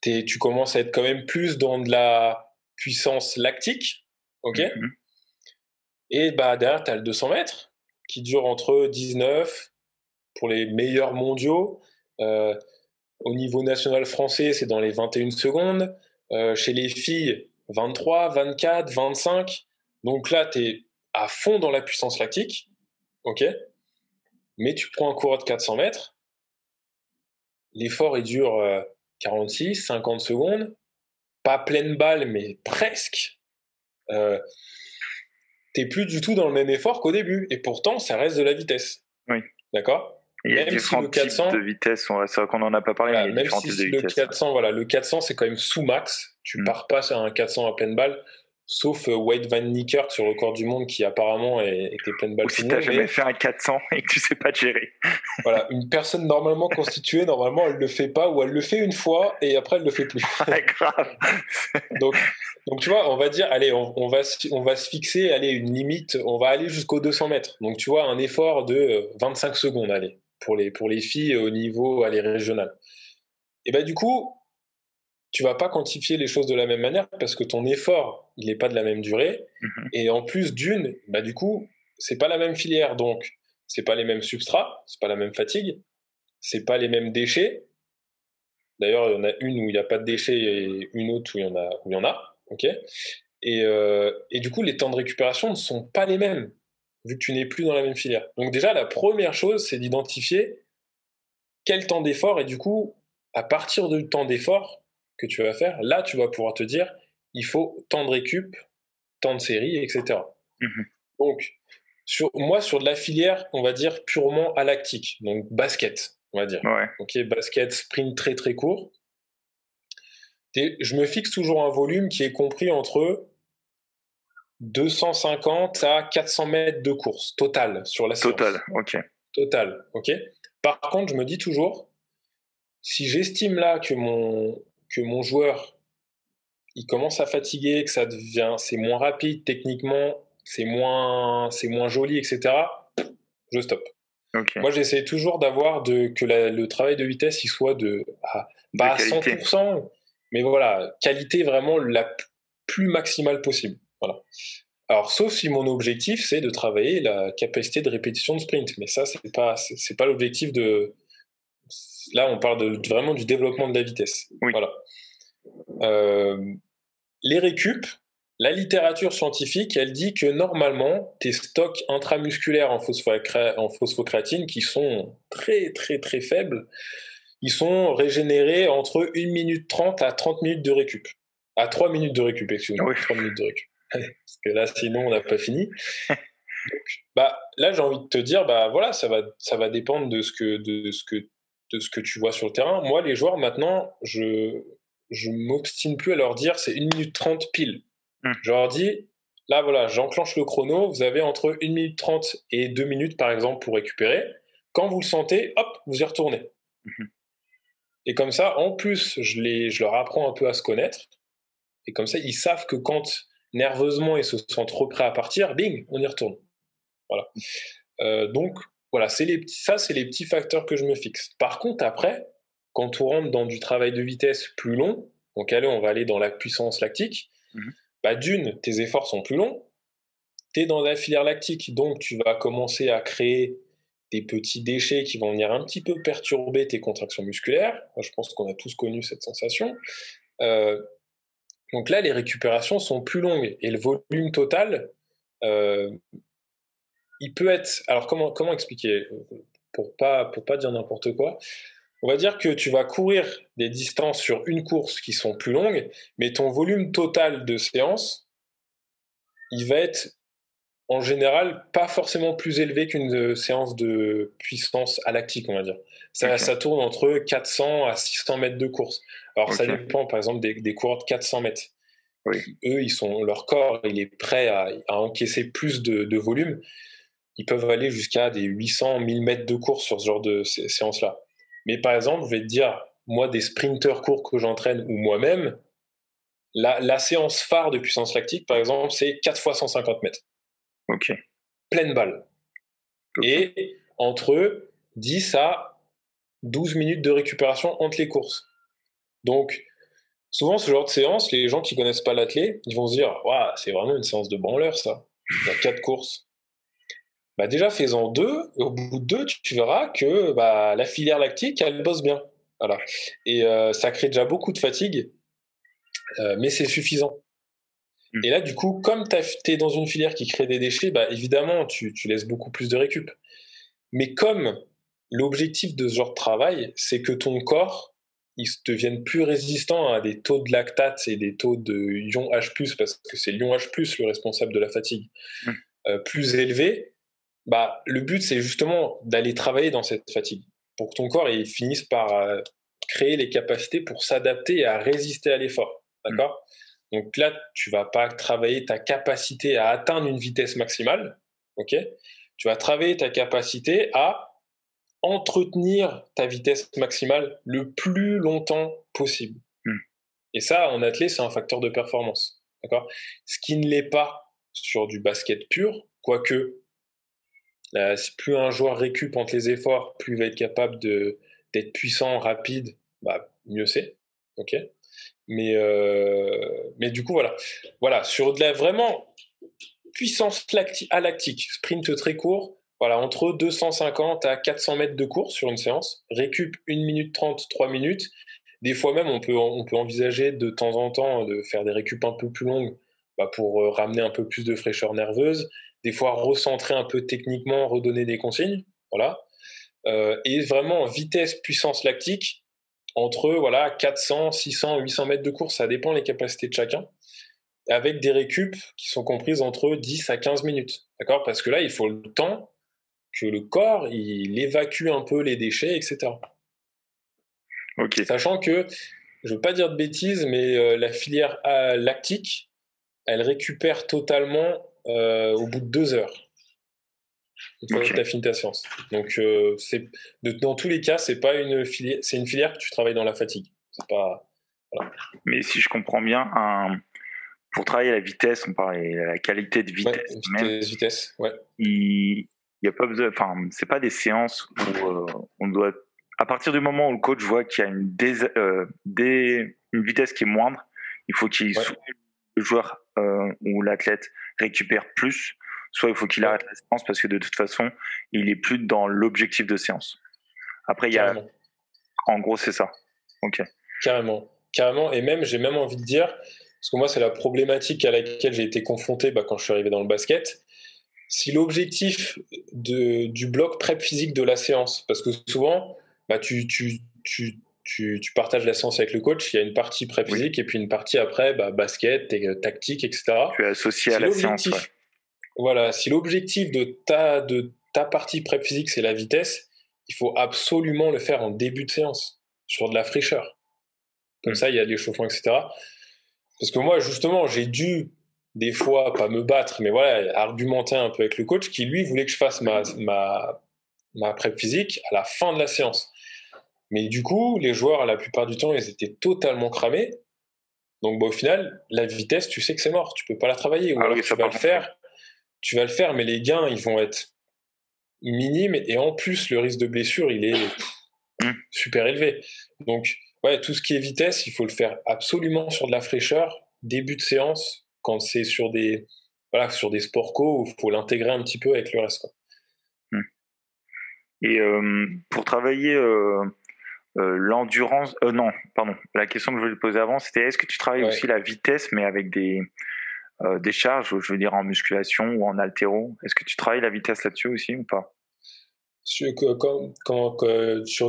Speaker 2: tu commences à être quand même plus dans de la puissance lactique, ok. Et derrière, tu as le 200 mètres qui dure entre 19 pour les meilleurs mondiaux. Au niveau national français, c'est dans les 21 secondes. Chez les filles, 23, 24, 25. Donc là, tu es à fond dans la puissance lactique. Ok. Mais tu prends un coureur de 400 mètres. L'effort, il dure 46, 50 secondes. Pas pleine balle, mais presque. T'es plus du tout dans le même effort qu'au début. Et pourtant, ça reste de la vitesse.
Speaker 1: Oui.
Speaker 2: D'accord.
Speaker 1: Il y a différents types de vitesse. C'est vrai qu'on n'en a pas parlé, mais il y a différents types de vitesse.
Speaker 2: 400, le 400, c'est quand même sous max. Tu pars pas sur un 400 à pleine balle, sauf Wade Van Niekerk sur le record du monde qui apparemment était pleine balle.
Speaker 1: Ou si t'as jamais fait un 400 et que tu sais pas te gérer.
Speaker 2: Voilà, une personne normalement constituée, elle le fait pas, ou elle le fait une fois et après elle le fait plus.
Speaker 1: Grave.
Speaker 2: donc tu vois, on va dire, allez, on va se fixer, allez, une limite, on va aller jusqu'aux 200 mètres. Donc tu vois, un effort de 25 secondes, allez, pour les filles au niveau, allez, régional. Et du coup, tu vas pas quantifier les choses de la même manière parce que ton effort, il n'est pas de la même durée. Et en plus du coup, c'est pas la même filière, donc c'est pas les mêmes substrats, c'est pas la même fatigue, c'est pas les mêmes déchets. D'ailleurs, il y en a une où il n'y a pas de déchets et une autre où il y en a. Ok. Et du coup, les temps de récupération ne sont pas les mêmes vu que tu n'es plus dans la même filière. Donc déjà, la première chose, c'est d'identifier quel temps d'effort et du coup, à partir du temps d'effort que tu vas faire, là, tu vas pouvoir te dire, il faut tant de récup, tant de séries, etc. Donc, sur de la filière, on va dire purement alactique, donc basket, on va dire.
Speaker 1: Ouais.
Speaker 2: Ok, basket, sprint très très court. Je me fixe toujours un volume qui est compris entre 250 à 400 mètres de course total sur la séance.
Speaker 1: Total, ok.
Speaker 2: Total, ok. Par contre, je me dis toujours, si j'estime là que mon joueur il commence à fatiguer, que c'est moins rapide techniquement, c'est moins joli, etc., je stoppe.
Speaker 1: Okay.
Speaker 2: Moi, j'essaie toujours d'avoir que le travail de vitesse il soit pas à 100%, mais voilà, qualité vraiment la plus maximale possible. Voilà. Alors, sauf si mon objectif c'est de travailler la capacité de répétition de sprint, mais ça c'est pas l'objectif de. Là, on parle vraiment du développement de la vitesse.
Speaker 1: Oui.
Speaker 2: Voilà. Les récup, la littérature scientifique, elle dit que normalement, tes stocks intramusculaires en phosphocréatine, qui sont très très très faibles, ils sont régénérés entre 1 minute 30 à 30 minutes de récup. À 3 minutes de récup, excusez-moi.
Speaker 1: Oui.
Speaker 2: 3 minutes de récup. Parce que là, sinon, on n'a pas fini. Donc, là, j'ai envie de te dire, voilà, ça va dépendre de ce que tu vois sur le terrain. Moi, les joueurs, maintenant, je m'obstine plus à leur dire c'est 1 minute 30 pile. Je leur dis, là, voilà, j'enclenche le chrono, vous avez entre 1 minute 30 et 2 minutes, par exemple, pour récupérer. Quand vous le sentez, hop, vous y retournez. Et comme ça, en plus, je leur apprends un peu à se connaître. Et comme ça, ils savent que quand, nerveusement, ils se sentent trop prêts à partir, bing, on y retourne. Voilà. Donc, voilà, c'est les petits facteurs que je me fixe. Par contre, après, quand on rentre dans du travail de vitesse plus long, donc allez, on va aller dans la puissance lactique, d'une, tes efforts sont plus longs, tu es dans la filière lactique, donc tu vas commencer à créer des petits déchets qui vont venir un petit peu perturber tes contractions musculaires. Je pense qu'on a tous connu cette sensation. Donc là, les récupérations sont plus longues et le volume total, il peut être... Alors comment expliquer pour pas dire n'importe quoi. On va dire que tu vas courir des distances sur une course qui sont plus longues, mais ton volume total de séance, il va être en général pas forcément plus élevé qu'une séance de puissance à lactique, on va dire. Ça tourne entre 400 à 600 mètres de course. Alors ça dépend par exemple des coureurs de 400 mètres.
Speaker 1: Oui.
Speaker 2: Eux, leur corps il est prêt à encaisser plus de volume. Ils peuvent aller jusqu'à des 800, 1000 mètres de course sur ce genre de séance-là. Mais par exemple, je vais te dire, moi, des sprinteurs courts que j'entraîne ou moi-même, la séance phare de puissance lactique, par exemple, c'est 4 fois 150 mètres.
Speaker 1: Ok.
Speaker 2: Pleine balle. Et entre 10 à 12 minutes de récupération entre les courses. Donc, souvent, ce genre de séance, les gens qui connaissent pas l'athlète, ils vont se dire waouh, c'est vraiment une séance de branleur, ça. Il y a 4 courses. Bah déjà, fais-en 2. Au bout de 2, tu verras que la filière lactique, elle bosse bien. Voilà. Et ça crée déjà beaucoup de fatigue, mais c'est suffisant. Et là, du coup, comme tu es dans une filière qui crée des déchets, évidemment, tu laisses beaucoup plus de récup. Mais comme l'objectif de ce genre de travail, c'est que ton corps il devienne plus résistant à des taux de lactate et des taux de ion H+, parce que c'est l'ion H+, le responsable de la fatigue, plus élevé, le but, c'est justement d'aller travailler dans cette fatigue, pour que ton corps il finisse par créer les capacités pour s'adapter et à résister à l'effort. D'accord ? Donc là, tu vas pas travailler ta capacité à atteindre une vitesse maximale, ok ? Tu vas travailler ta capacité à entretenir ta vitesse maximale le plus longtemps possible. Et ça, en athlète, c'est un facteur de performance. D'accord ? Ce qui ne l'est pas sur du basket pur, quoique plus un joueur récup entre les efforts, plus il va être capable d'être puissant, rapide, mieux c'est. Ok ? Mais du coup, voilà, sur de la vraiment puissance lactique, sprint très court, voilà, entre 250 à 400 mètres de course sur une séance, récup 1 minute 30, 3 minutes. Des fois même, on peut envisager de temps en temps de faire des récup un peu plus longues pour ramener un peu plus de fraîcheur nerveuse. Des fois, recentrer un peu techniquement, redonner des consignes. Voilà. Et vraiment, vitesse, puissance lactique, entre 400, 600, 800 mètres de course, ça dépend des capacités de chacun, avec des récup qui sont comprises entre 10 à 15 minutes. D'accord ? Parce que là, il faut le temps que le corps il évacue un peu les déchets, etc. Sachant que, je ne veux pas dire de bêtises, mais la filière lactique, elle récupère totalement au bout de 2 heures. Une fois que tu as fini ta séance. Donc, dans tous les cas, c'est une filière que tu travailles dans la fatigue. C'est pas, voilà.
Speaker 1: Mais si je comprends bien, pour travailler la vitesse, on parlait de la qualité de vitesse.
Speaker 2: Vitesse, ouais.
Speaker 1: Il y a pas besoin, c'est pas des séances où on doit, à partir du moment où le coach voit qu'il y a une vitesse qui est moindre, il faut qu'il soit le joueur ou l'athlète récupère plus, soit il faut qu'il arrête la séance parce que de toute façon, il est plus dans l'objectif de séance. Après, en gros, c'est ça. Ok.
Speaker 2: Carrément. Et même, j'ai même envie de dire, parce que moi, c'est la problématique à laquelle j'ai été confronté quand je suis arrivé dans le basket. Si l'objectif du bloc prep physique de la séance, parce que souvent, tu partages la séance avec le coach, il y a une partie prep physique et puis une partie après, basket, tactique, etc.
Speaker 1: Tu es associé à la séance. Ouais.
Speaker 2: Voilà, si l'objectif de ta partie prep physique, c'est la vitesse, il faut absolument le faire en début de séance, sur de la fraîcheur. Comme ça, il y a de l'échauffement, etc. Parce que moi, justement, j'ai dû, des fois, pas me battre, mais argumenter un peu avec le coach qui, lui, voulait que je fasse ma prep physique à la fin de la séance. Mais du coup, les joueurs, la plupart du temps, ils étaient totalement cramés. Donc, au final, la vitesse, tu sais que c'est mort. Tu peux pas la travailler. Ou alors, tu vas le faire, mais les gains, ils vont être minimes. Et en plus, le risque de blessure, il est super élevé. Donc, tout ce qui est vitesse, il faut le faire absolument sur de la fraîcheur, début de séance, quand c'est sur des sports co où il faut l'intégrer un petit peu avec le reste. Quoi.
Speaker 1: Et pour travailler l'endurance, non, pardon, la question que je voulais te poser avant, c'était est-ce que tu travailles aussi la vitesse, mais avec des charges, je veux dire en musculation ou en haltéro? Est-ce que tu travailles la vitesse là-dessus aussi ou pas?
Speaker 2: Sur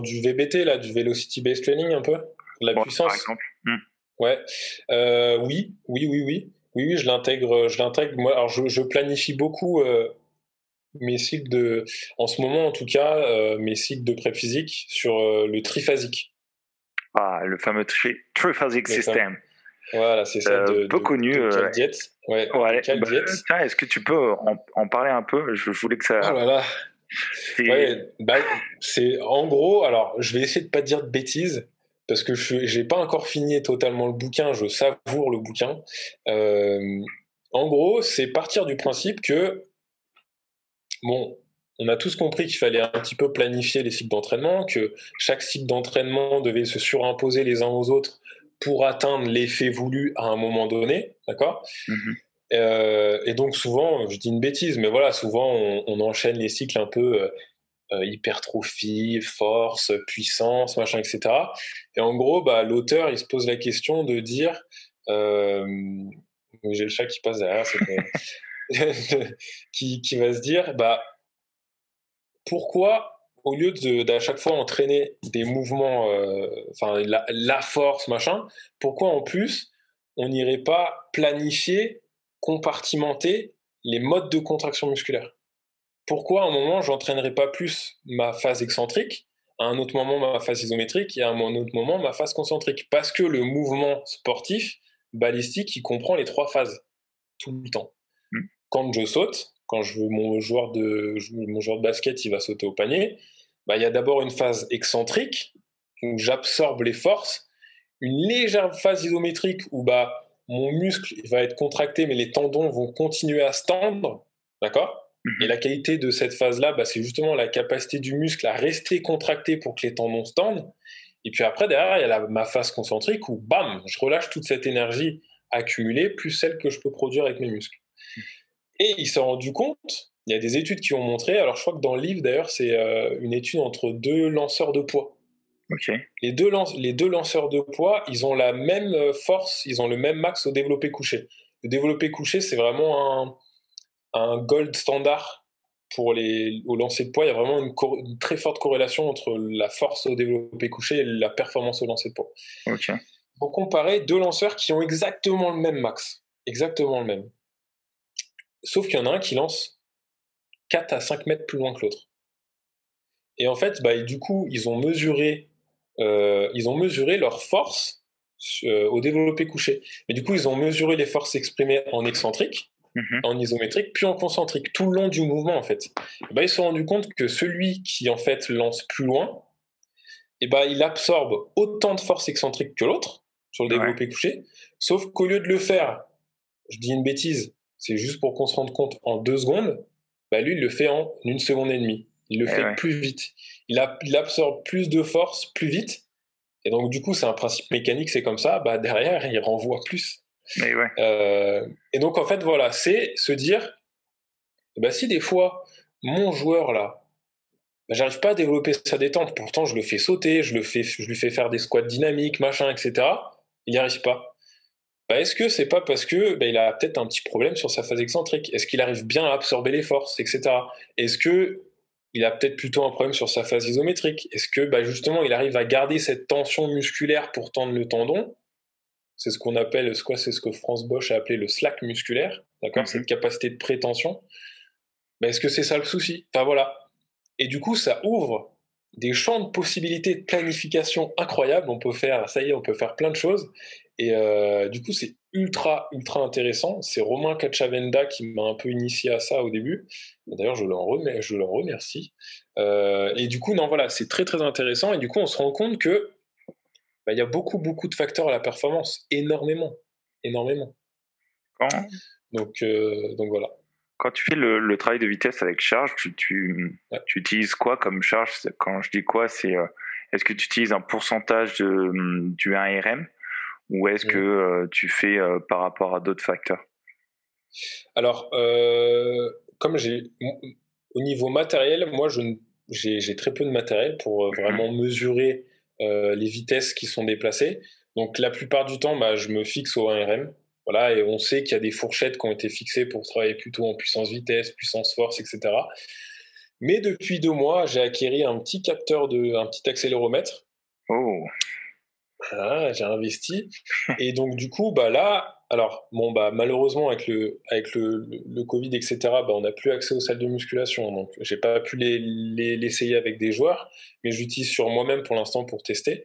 Speaker 2: du VBT, là, du Velocity Based Training un peu, la puissance.
Speaker 1: Par exemple.
Speaker 2: Oui. Oui, je l'intègre. Moi, alors je planifie beaucoup mes cycles en ce moment en tout cas, mes cycles de prep physique sur le triphasique.
Speaker 1: Ah, le fameux triphasic system.
Speaker 2: Voilà, c'est ça,
Speaker 1: Peu connu.
Speaker 2: de Cal Diet. Ouais, de Cal
Speaker 1: Bah,
Speaker 2: Diet.
Speaker 1: tiens, est-ce que tu peux en parler un peu? Je voulais que
Speaker 2: Oh
Speaker 1: ça.
Speaker 2: là là.
Speaker 1: C'est.
Speaker 2: Ouais, bah, c'est en gros, alors je vais essayer de pas dire de bêtises, parce que j'ai pas encore fini totalement le bouquin, je savoure le bouquin. En gros, c'est partir du principe que, bon, on a tous compris qu'il fallait un petit peu planifier les cycles d'entraînement, que chaque cycle d'entraînement devait se surimposer les uns aux autres pour atteindre l'effet voulu à un moment donné, d'accord?
Speaker 1: Mhm.
Speaker 2: Et donc souvent, je dis une bêtise, mais voilà, souvent on enchaîne les cycles un peu hypertrophie, force, puissance, machin, etc. Et en gros, bah, l'auteur, il se pose la question de dire, euh, j'ai le chat qui passe derrière, c'est qui va se dire, bah, pourquoi au lieu d'à chaque fois entraîner des mouvements, enfin la force, machin, pourquoi en plus on n'irait pas planifier, compartimenter les modes de contraction musculaire? Pourquoi à un moment j'entraînerai pas plus ma phase excentrique, à un autre moment ma phase isométrique et à un autre moment ma phase concentrique? Parce que le mouvement sportif balistique, il comprend les trois phases tout le temps.
Speaker 1: Mhm.
Speaker 2: Quand je saute, quand mon joueur de basket il va sauter au panier, bah, il y a d'abord une phase excentrique où j'absorbe les forces, une légère phase isométrique où bah, mon muscle va être contracté mais les tendons vont continuer à se tendre, d'accord? Et
Speaker 1: Mhm.
Speaker 2: la qualité de cette phase-là, bah, c'est justement la capacité du muscle à rester contracté pour que les tendons se tendent. Et puis après, derrière, il y a ma phase concentrique où, bam, je relâche toute cette énergie accumulée, plus celle que je peux produire avec mes muscles. Et il s'est rendu compte, il y a des études qui ont montré, alors je crois que dans le livre d'ailleurs, c'est une étude entre deux lanceurs de poids.
Speaker 1: Ok.
Speaker 2: Les deux lanceurs de poids, ils ont la même force, ils ont le même max au développé couché. Le développé couché, c'est vraiment un gold standard au lancer de poids. Il y a vraiment une très forte corrélation entre la force au développé couché et la performance au lancer de poids.
Speaker 1: Ok.
Speaker 2: Pour comparer deux lanceurs qui ont exactement le même max, exactement le même. Sauf qu'il y en a un qui lance 4 à 5 mètres plus loin que l'autre. Et en fait, bah, du coup, ils ont mesuré leur force au développé couché. Mais du coup, ils ont mesuré les forces exprimées en excentrique,
Speaker 1: Mhm.
Speaker 2: en isométrique, puis en concentrique, tout le long du mouvement, en fait. Et bah, ils se sont rendus compte que celui qui, en fait, lance plus loin, et bah, il absorbe autant de force excentrique que l'autre sur le
Speaker 1: Ouais.
Speaker 2: développé couché, sauf qu'au lieu de le faire, je dis une bêtise, c'est juste pour qu'on se rende compte en 2 secondes, bah lui, il le fait en 1 seconde et demie. Il le
Speaker 1: Et
Speaker 2: fait
Speaker 1: ouais.
Speaker 2: plus vite. Il absorbe plus de force plus vite. Et donc, du coup, c'est un principe mécanique, c'est comme ça. Bah, derrière, il renvoie plus.
Speaker 1: Et ouais.
Speaker 2: Et donc, en fait, voilà, c'est se dire, bah, si des fois, mon joueur, là, bah, j'arrive pas à développer sa détente, pourtant, je le fais sauter, je lui fais faire des squats dynamiques, machin, etc., il n'y arrive pas. Bah, est-ce que c'est pas parce que bah, il a peut-être un petit problème sur sa phase excentrique? Est-ce qu'il arrive bien à absorber les forces, etc. Est-ce que il a peut-être plutôt un problème sur sa phase isométrique? Est-ce que bah, justement il arrive à garder cette tension musculaire pour tendre le tendon? C'est ce qu'on appelle, c'est ce que Franz Bosch a appelé le slack musculaire, d'accord?
Speaker 1: Mhm.
Speaker 2: Cette capacité de prétention. Bah, est-ce que c'est ça le souci? Enfin voilà. Et du coup, ça ouvre des champs de possibilités de planification incroyables. On peut faire, ça y est, on peut faire plein de choses. Et du coup, c'est ultra, ultra intéressant. C'est Romain Cacciavenda qui m'a un peu initié à ça au début. D'ailleurs, je l'en remercie. Et du coup, non, voilà, c'est très, très intéressant. Et du coup, on se rend compte que bah, y a beaucoup, beaucoup de facteurs à la performance. Énormément. Énormément.
Speaker 1: Quand,
Speaker 2: Donc voilà.
Speaker 1: quand tu fais le travail de vitesse avec charge,
Speaker 2: Ouais.
Speaker 1: tu utilises quoi comme charge? Quand je dis quoi, c'est est-ce que tu utilises un pourcentage du 1RM ou est-ce que
Speaker 2: Mmh.
Speaker 1: tu fais par rapport à d'autres facteurs?
Speaker 2: Alors, comme au niveau matériel, moi, j'ai très peu de matériel pour
Speaker 1: Mhm.
Speaker 2: vraiment mesurer les vitesses qui sont déplacées. Donc, la plupart du temps, bah, je me fixe au 1RM. Voilà, et on sait qu'il y a des fourchettes qui ont été fixées pour travailler plutôt en puissance vitesse, puissance force, etc. Mais depuis 2 mois, j'ai acquéri un petit accéléromètre.
Speaker 1: Oh,
Speaker 2: Voilà, j'ai investi. Et donc, du coup, bah là, alors, bon, bah, malheureusement, avec le Covid, etc., bah, on n'a plus accès aux salles de musculation. Donc, j'ai pas pu l'essayer avec des joueurs, mais j'utilise sur moi-même pour l'instant pour tester.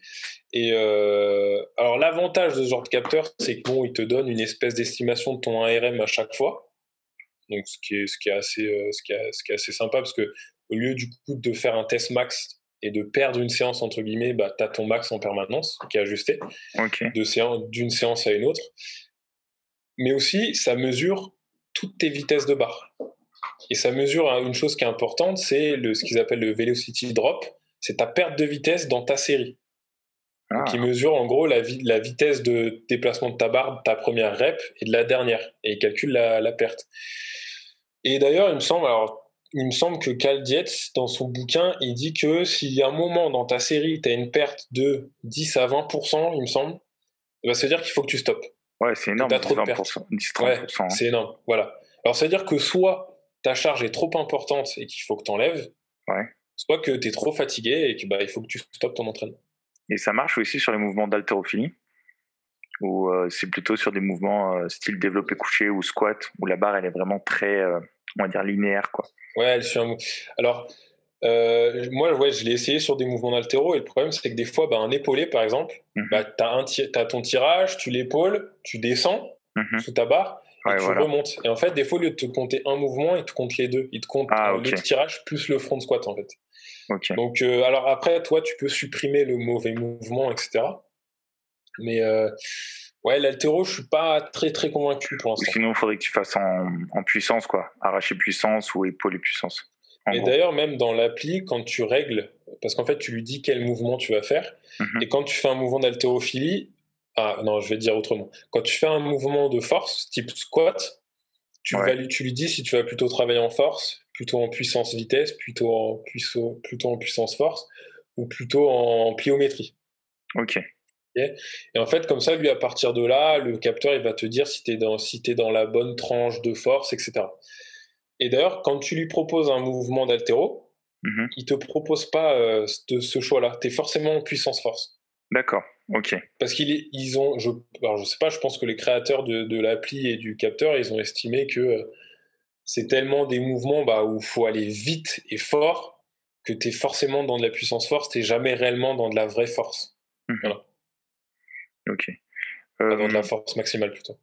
Speaker 2: Et alors, l'avantage de ce genre de capteur, c'est que bon, il te donne une espèce d'estimation de ton ARM à chaque fois. Donc, ce qui est assez sympa, parce que au lieu du coup de faire un test max et de perdre une séance, entre guillemets, bah, tu as ton max en permanence qui est ajusté d'une séance à une autre. Mais aussi, ça mesure toutes tes vitesses de barre. Et ça mesure une chose qui est importante, c'est ce qu'ils appellent le velocity drop, c'est ta perte de vitesse dans ta série. Donc, il mesure en gros la vitesse de déplacement de ta barre, de ta première rep et de la dernière. Et il calcule la perte. Et d'ailleurs, il me semble que Cal Dietz, dans son bouquin, il dit que s'il y a un moment dans ta série, tu as une perte de 10 à 20%, il me semble, ça veut dire qu'il faut que tu stoppes.
Speaker 1: Ouais, c'est énorme,
Speaker 2: 10-20%. 10-30%. Ouais, c'est énorme, voilà. Alors, ça veut dire que soit ta charge est trop importante et qu'il faut que tu enlèves, soit que tu es trop fatigué et qu'il faut que tu stoppes ton entraînement.
Speaker 1: Et ça marche aussi sur les mouvements d'haltérophilie, ou c'est plutôt sur des mouvements style développé couché ou squat, où la barre elle est vraiment très, on va dire, linéaire, quoi.
Speaker 2: Ouais, alors, moi, je l'ai essayé sur des mouvements d'haltéro, et le problème, c'est que des fois, un épaulé, par exemple, t'as ton tirage, tu l'épaules, tu descends sous ta barre, et tu remontes. Et en fait, des fois, au lieu de te compter un mouvement, il te compte les deux. Il te compte le tirage plus le front squat, en fait. Donc, alors après, toi, tu peux supprimer le mauvais mouvement, etc. Mais l'haltéro, je suis pas très très convaincu pour l'instant.
Speaker 1: Ou sinon, il faudrait que tu fasses en puissance, quoi. Arracher puissance ou épauler puissance.
Speaker 2: Et d'ailleurs, même dans l'appli, quand tu règles, parce qu'en fait, tu lui dis quel mouvement tu vas faire, et quand tu fais un mouvement d'haltérophilie, je vais dire autrement. Quand tu fais un mouvement de force, type squat, tu lui dis si tu vas plutôt travailler en force, plutôt en puissance-vitesse, plutôt en puissance-force, ou plutôt en pliométrie.
Speaker 1: Ok.
Speaker 2: Et en fait, comme ça, lui, à partir de là, le capteur, il va te dire si tu es dans la bonne tranche de force, etc. Et d'ailleurs, quand tu lui proposes un mouvement d'haltéro, il te propose pas ce choix-là. Tu es forcément en puissance-force.
Speaker 1: D'accord, ok.
Speaker 2: Parce qu'ils ont, alors je sais pas, je pense que les créateurs de l'appli et du capteur, ils ont estimé que c'est tellement des mouvements où il faut aller vite et fort que tu es forcément dans de la puissance-force, tu n'es jamais réellement dans de la vraie force. Voilà.
Speaker 1: Ok.
Speaker 2: Dans de la force maximale plutôt.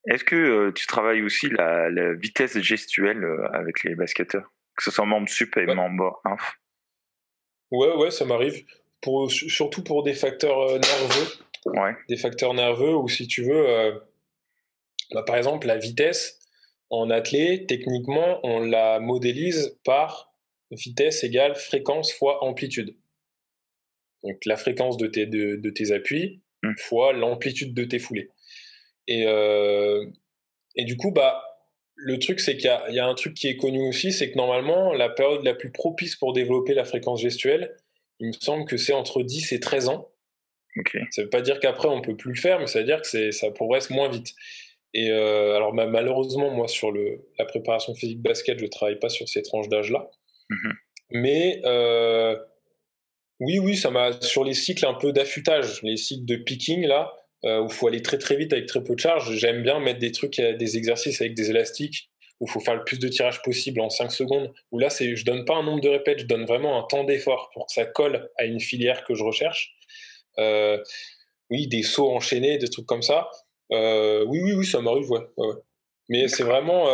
Speaker 1: Est-ce que tu travailles aussi la vitesse gestuelle avec les basketteurs, que ce soit membre sup et membre inf?
Speaker 2: Ouais, ça m'arrive. Surtout pour des facteurs nerveux. Des facteurs nerveux, ou si tu veux, par exemple, la vitesse en athlée, techniquement, on la modélise par vitesse égale fréquence fois amplitude. Donc la fréquence de tes appuis fois l'amplitude de tes foulées. Et du coup, le truc, c'est qu'il y a un truc qui est connu aussi, c'est que normalement, la période la plus propice pour développer la fréquence gestuelle, il me semble que c'est entre 10 et 13 ans. Ça ne veut pas dire qu'après, on ne peut plus le faire, mais ça veut dire que ça progresse moins vite. Et alors, malheureusement, moi, sur la préparation physique basket, je ne travaille pas sur ces tranches d'âge-là. Mais oui, ça m'a sur les cycles un peu d'affûtage, les cycles de picking, là, où il faut aller très très vite avec très peu de charge. J'aime bien mettre des exercices avec des élastiques, où il faut faire le plus de tirage possible en 5 secondes. Où là, je donne pas un nombre de répètes, je donne vraiment un temps d'effort pour que ça colle à une filière que je recherche. Oui, des sauts enchaînés, des trucs comme ça. Oui, ça m'arrive, ouais. Mais c'est vraiment,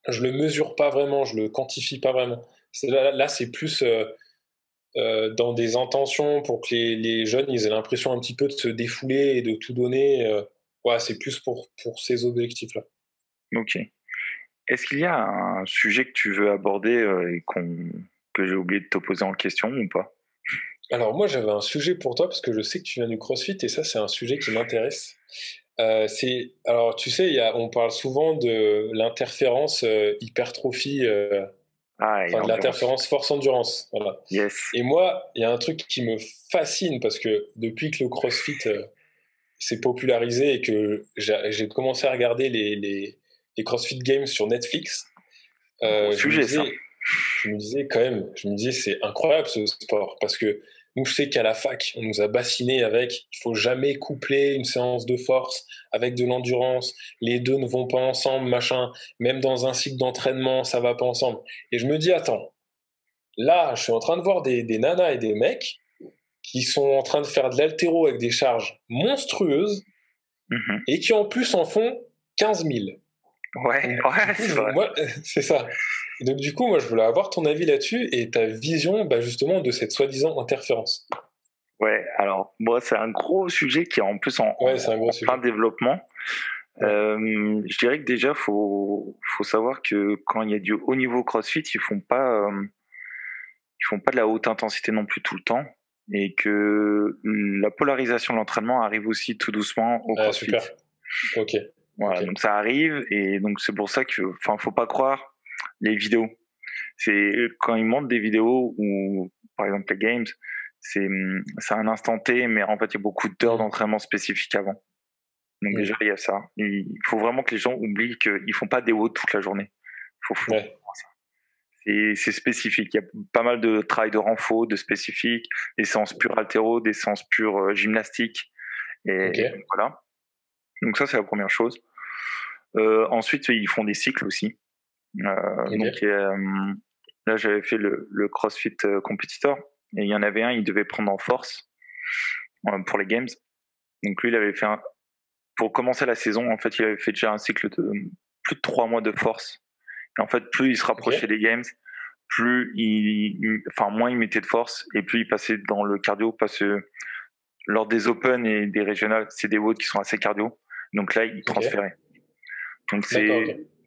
Speaker 2: je le mesure pas vraiment, je le quantifie pas vraiment. Là, c'est plus dans des intentions pour que les jeunes ils aient l'impression un petit peu de se défouler et de tout donner. C'est plus pour ces objectifs-là.
Speaker 1: Ok. Est-ce qu'il y a un sujet que tu veux aborder et que j'ai oublié de te poser en question ou pas?
Speaker 2: Alors moi j'avais un sujet pour toi parce que je sais que tu viens du CrossFit et ça c'est un sujet qui m'intéresse. Alors tu sais, on parle souvent de l'interférence hypertrophie, de l'interférence force-endurance. Voilà.
Speaker 1: Yes.
Speaker 2: Et moi, il y a un truc qui me fascine parce que depuis que le CrossFit s'est popularisé et que j'ai commencé à regarder les CrossFit Games sur Netflix,
Speaker 1: sujet, ça.
Speaker 2: je me disais quand même, c'est incroyable ce sport parce que Nous, je sais qu'à la fac, on nous a bassiné avec il faut jamais coupler une séance de force avec de l'endurance. Les deux ne vont pas ensemble, machin. Même dans un cycle d'entraînement, ça va pas ensemble. Et je me dis, attends, là, je suis en train de voir des nanas et des mecs qui sont en train de faire de l'haltéro avec des charges monstrueuses et qui en plus en font 15 000.
Speaker 1: Ouais, c'est vrai.
Speaker 2: Moi, c'est ça. Donc du coup, moi, je voulais avoir ton avis là-dessus et ta vision, justement, de cette soi-disant interférence.
Speaker 1: Ouais, alors, moi, c'est un gros sujet qui est en plus en plein développement. Je dirais que déjà, faut savoir que quand il y a du haut niveau CrossFit, ils font pas de la haute intensité non plus tout le temps, et que la polarisation de l'entraînement arrive aussi tout doucement au CrossFit.
Speaker 2: Super. Ok.
Speaker 1: Voilà, donc ça arrive, et donc c'est pour ça que, faut pas croire les vidéos. C'est quand ils montrent des vidéos ou par exemple les games, c'est un instant T, mais en fait il y a beaucoup d'heures d'entraînement spécifiques avant. Donc déjà il y a ça. Il faut vraiment que les gens oublient qu'ils font pas des hauts toute la journée. Faut ça. C'est spécifique. Il y a pas mal de travail de renfort, de spécifique, des séances pures haltéro, des séances pures gymnastiques. Et voilà. Donc ça c'est la première chose. Ensuite ils font des cycles aussi. Donc là j'avais fait le CrossFit Competitor, et il y en avait un, il devait prendre en force pour les games. Donc lui il avait fait pour commencer la saison, en fait il avait fait déjà un cycle de plus de 3 mois de force, et en fait plus il se rapprochait des games, plus moins il mettait de force, et plus il passait dans le cardio, parce que lors des open et des régionales, c'est des WOD qui sont assez cardio, donc là il transférait. Donc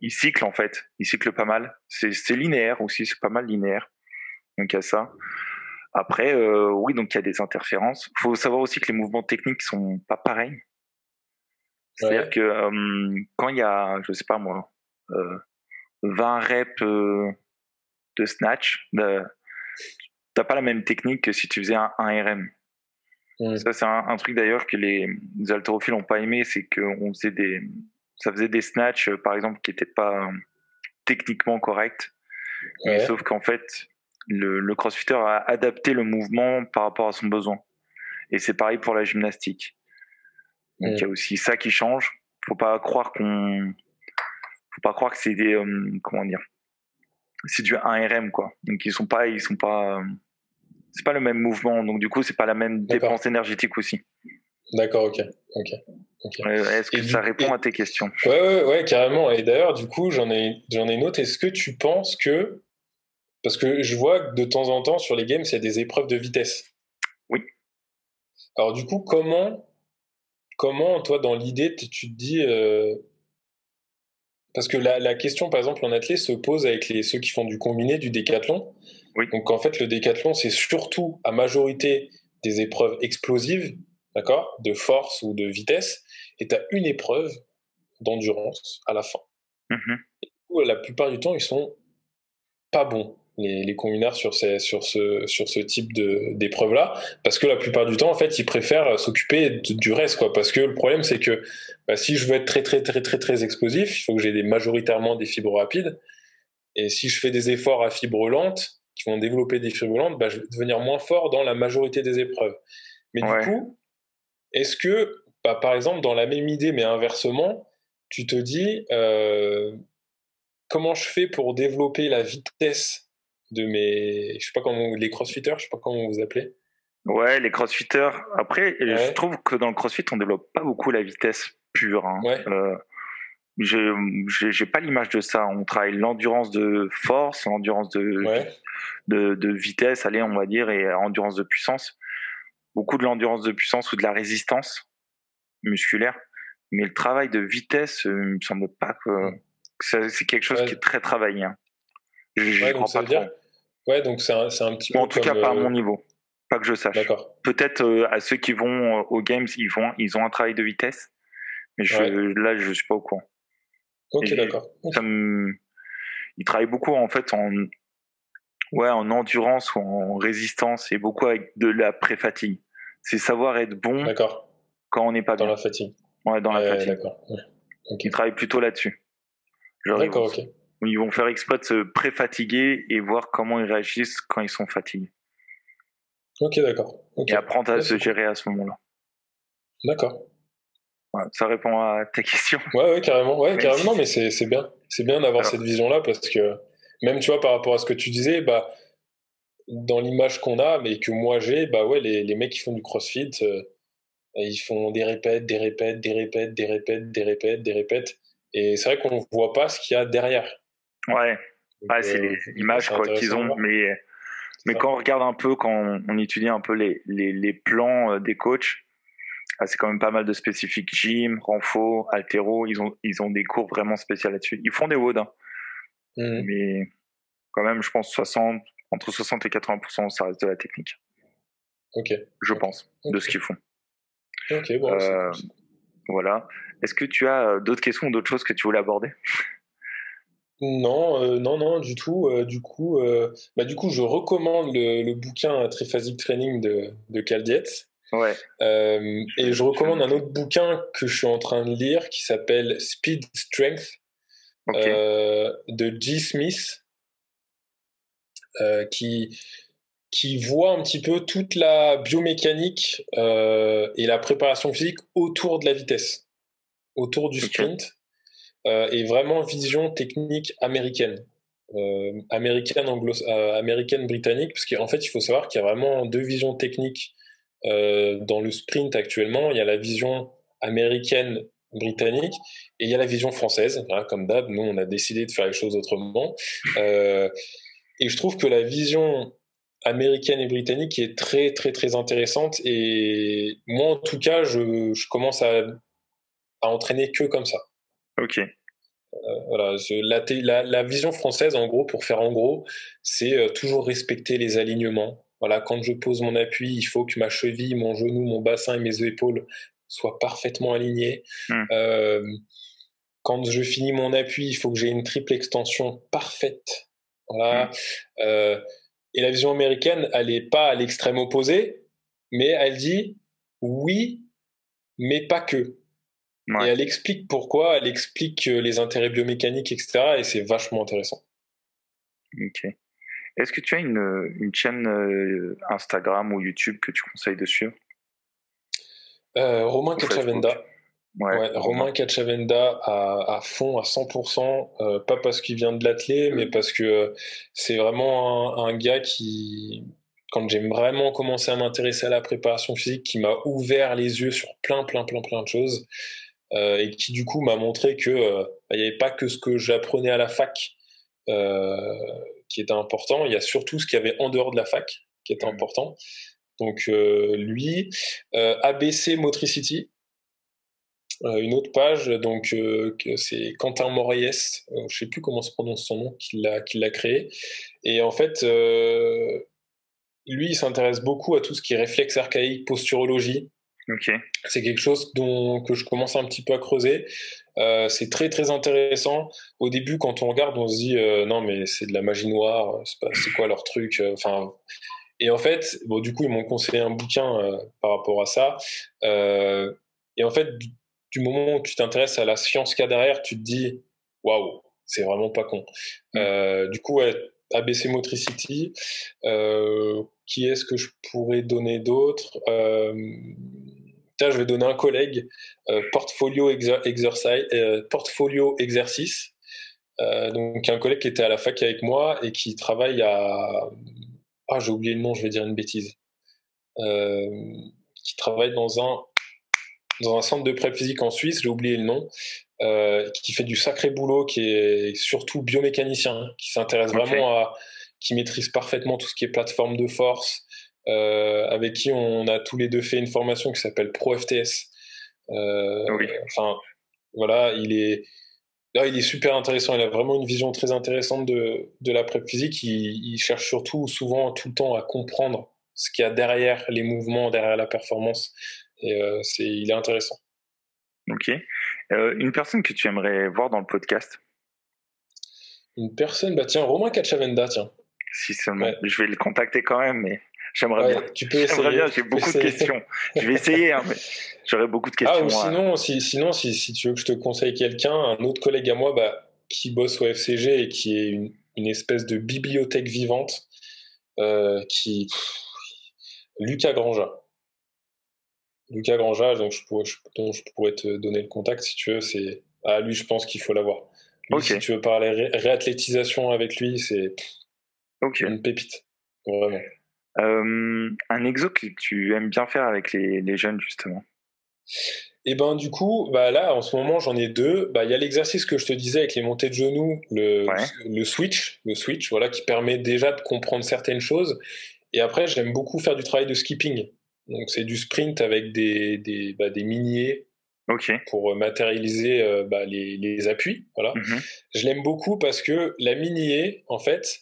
Speaker 1: il cycle, en fait, il cycle pas mal. C'est linéaire aussi, c'est pas mal linéaire. Donc il y a ça. Après, oui, donc il y a des interférences. Il faut savoir aussi que les mouvements techniques sont pas pareils. C'est-à-dire que quand il y a, je sais pas moi, 20 reps de snatch, t'as pas la même technique que si tu faisais un RM. Ça, c'est un truc d'ailleurs que les haltérophiles n'ont pas aimé, c'est qu'on faisait ça faisait des snatchs, par exemple, qui n'étaient pas techniquement corrects. Mais sauf qu'en fait, le crossfitter a adapté le mouvement par rapport à son besoin. Et c'est pareil pour la gymnastique. Donc il y a aussi ça qui change. Faut pas croire que c'est des comment dire, c'est du 1RM quoi. Donc ils sont pas c'est pas le même mouvement, donc du coup c'est pas la même dépense énergétique aussi.
Speaker 2: D'accord, ok.
Speaker 1: Est-ce que ça répond à tes questions?
Speaker 2: Ouais, carrément. Et d'ailleurs, du coup, j'en ai une autre. Est-ce que tu penses que, parce que je vois que de temps en temps sur les games, il y a des épreuves de vitesse.
Speaker 1: Oui.
Speaker 2: Alors du coup, comment toi, dans l'idée, tu te dis, parce que la question, par exemple, en athlète se pose avec ceux qui font du combiné, du décathlon.
Speaker 1: Oui.
Speaker 2: Donc en fait, le décathlon, c'est surtout à majorité des épreuves explosives, d'accord, de force ou de vitesse, et tu as une épreuve d'endurance à la fin. Et du coup, la plupart du temps, ils sont pas bons, les combinards, sur ce type d'épreuve-là, parce que la plupart du temps, en fait, ils préfèrent s'occuper du reste, quoi. Parce que le problème, c'est que si je veux être très, très, très, très, très explosif, il faut que j'ai majoritairement des fibres rapides. Et si je fais des efforts à fibres lentes, qui vont développer des fibres lentes, je vais devenir moins fort dans la majorité des épreuves. Mais du coup, est-ce que, par exemple, dans la même idée, mais inversement, tu te dis, comment je fais pour développer la vitesse de je sais pas comment, les crossfitters, je sais pas comment vous appelez.
Speaker 1: Ouais, les crossfitters. Après, je trouve que dans le crossfit, on développe pas beaucoup la vitesse pure. J'ai pas l'image de ça. On travaille l'endurance de force, l'endurance de vitesse, allez, on va dire, et endurance de puissance. Beaucoup de l'endurance de puissance ou de la résistance musculaire. Mais le travail de vitesse, il me semble pas que c'est quelque chose qui est très travaillé. Je crois pas trop.
Speaker 2: Donc c'est un petit peu.
Speaker 1: En tout cas, pas à mon niveau. Pas que je sache.
Speaker 2: D'accord.
Speaker 1: Peut-être à ceux qui vont aux games, ils ont un travail de vitesse. Mais là, je suis pas au courant.
Speaker 2: Ok, d'accord.
Speaker 1: Ils travaillent beaucoup en fait en endurance ou en résistance, et beaucoup avec de la pré-fatigue. C'est savoir être bon quand on n'est pas bien.
Speaker 2: Dans la fatigue.
Speaker 1: Ouais, dans la fatigue.
Speaker 2: D'accord.
Speaker 1: Ils travaillent plutôt là-dessus.
Speaker 2: D'accord, ok.
Speaker 1: Ils vont faire exprès de se pré-fatiguer et voir comment ils réagissent quand ils sont fatigués.
Speaker 2: Ok, d'accord. Okay.
Speaker 1: Et apprendre à se gérer à ce moment-là.
Speaker 2: D'accord.
Speaker 1: Voilà, ça répond à ta question.
Speaker 2: Ouais, carrément. Ouais, carrément.
Speaker 1: Si
Speaker 2: non, mais c'est bien. C'est bien d'avoir cette vision-là parce que même, tu vois, par rapport à ce que tu disais, bah, dans l'image qu'on a, mais que moi j'ai, bah ouais, les mecs qui font du CrossFit, ils font des répètes, des répètes, des répètes, des répètes, des répètes, des répètes. Et c'est vrai qu'on voit pas ce qu'il y a derrière.
Speaker 1: Ouais, c'est les images quoi qu'ils ont. Mais quand on regarde un peu, quand on étudie un peu les plans des coachs, c'est quand même pas mal de spécifiques gym, renfo, haltéro. Ils ont des cours vraiment spéciaux là-dessus. Ils font des WOD, hein. Mais quand même, je pense entre 60 et 80%, ça reste de la technique.
Speaker 2: Ok.
Speaker 1: Je pense, de ce qu'ils font.
Speaker 2: Ok, bon, c'est cool.
Speaker 1: Voilà. Est-ce que tu as d'autres questions ou d'autres choses que tu voulais aborder?
Speaker 2: Non, du tout. Du coup, je recommande le bouquin Triphasic Training de Cal Dietz.
Speaker 1: Ouais.
Speaker 2: Et je recommande un autre bouquin que je suis en train de lire qui s'appelle Speed Strength de G. Smith, qui voit un petit peu toute la biomécanique et la préparation physique autour de la vitesse, autour du sprint, et vraiment vision technique américaine. Américaine britannique, parce qu'en fait il faut savoir qu'il y a vraiment deux visions techniques dans le sprint actuellement. Il y a la vision américaine britannique et il y a la vision française. Voilà, comme d'hab, nous on a décidé de faire les choses autrement, et je trouve que la vision américaine et britannique est très très très intéressante, et moi en tout cas je commence à entraîner que comme ça.
Speaker 1: Ok.
Speaker 2: Voilà, la vision française, en gros, pour faire en gros, c'est toujours respecter les alignements. Voilà, quand je pose mon appui, il faut que ma cheville, mon genou, mon bassin et mes épaules soient parfaitement alignés. Quand je finis mon appui, il faut que j'ai une triple extension parfaite. Voilà. Et la vision américaine, elle n'est pas à l'extrême opposé, mais elle dit oui, mais pas que. Et elle explique pourquoi, elle explique les intérêts biomécaniques, etc. Et c'est vachement intéressant.
Speaker 1: Ok. Est-ce que tu as une chaîne Instagram ou YouTube que tu conseilles de suivre?
Speaker 2: Romain Cacciavenda.
Speaker 1: Ouais,
Speaker 2: Romain Cacciavenda à fond, à 100%. Pas parce qu'il vient de l'athlé, mais parce que c'est vraiment un gars qui, quand j'ai vraiment commencé à m'intéresser à la préparation physique, qui m'a ouvert les yeux sur plein de choses. Et qui du coup m'a montré que il n'y avait pas que ce que j'apprenais à la fac qui était important, il y a surtout ce qu'il y avait en dehors de la fac qui était important. Donc lui, ABC Motricity, une autre page, donc c'est Quentin Moreyes, je sais plus comment se prononce son nom, qui l'a créé. Et en fait, lui, il s'intéresse beaucoup à tout ce qui est réflexe archaïque, posturologie. C'est quelque chose que je commence un petit peu à creuser. C'est très très intéressant. Au début, quand on regarde, on se dit non mais c'est de la magie noire, c'est quoi leur truc, enfin. Et en fait, bon, du coup, ils m'ont conseillé un bouquin par rapport à ça. Et en fait, du moment où tu t'intéresses à la science qu'il y a derrière, tu te dis waouh, c'est vraiment pas con. Du coup, ABC Motricity. Qui est-ce que je pourrais donner d'autres? Je vais donner un collègue, Portfolio Exercice. Donc un collègue qui était à la fac avec moi et qui travaille j'ai oublié le nom, je vais dire une bêtise. Qui travaille dans un centre de prep physique en Suisse, j'ai oublié le nom, qui fait du sacré boulot, qui est surtout biomécanicien, qui s'intéresse vraiment qui maîtrise parfaitement tout ce qui est plateforme de force, avec qui on a tous les deux fait une formation qui s'appelle Pro-FTS. Enfin, voilà, il est super intéressant. Il a vraiment une vision très intéressante de la prep physique. Il cherche surtout, souvent, tout le temps à comprendre ce qu'il y a derrière les mouvements, derrière la performance. Et il est intéressant.
Speaker 1: Ok. Une personne que tu aimerais voir dans le podcast?
Speaker 2: Une personne, tiens, Romain Cacciavenda, tiens.
Speaker 1: Si seulement. Ouais. Je vais le contacter quand même, mais j'aimerais bien.
Speaker 2: Tu peux essayer.
Speaker 1: J'ai beaucoup de questions. Je vais essayer, hein, mais j'aurais beaucoup de questions.
Speaker 2: Ou sinon, si tu veux que je te conseille quelqu'un, un autre collègue à moi, qui bosse au FCG et qui est une espèce de bibliothèque vivante, qui Lucas Granja. Lucas Granja, donc je pourrais te donner le contact si tu veux. C'est lui, je pense qu'il faut l'avoir. Lui, si tu veux parler réathlétisation avec lui, c'est une pépite, vraiment.
Speaker 1: Un exo que tu aimes bien faire avec les jeunes, justement?
Speaker 2: Et ben du coup, là en ce moment j'en ai deux. Il y a l'exercice que je te disais avec les montées de genoux, le switch, voilà, qui permet déjà de comprendre certaines choses. Et après, j'aime beaucoup faire du travail de skipping. Donc c'est du sprint avec des miniers pour matérialiser les appuis. Voilà. Je l'aime beaucoup parce que la minier, en fait,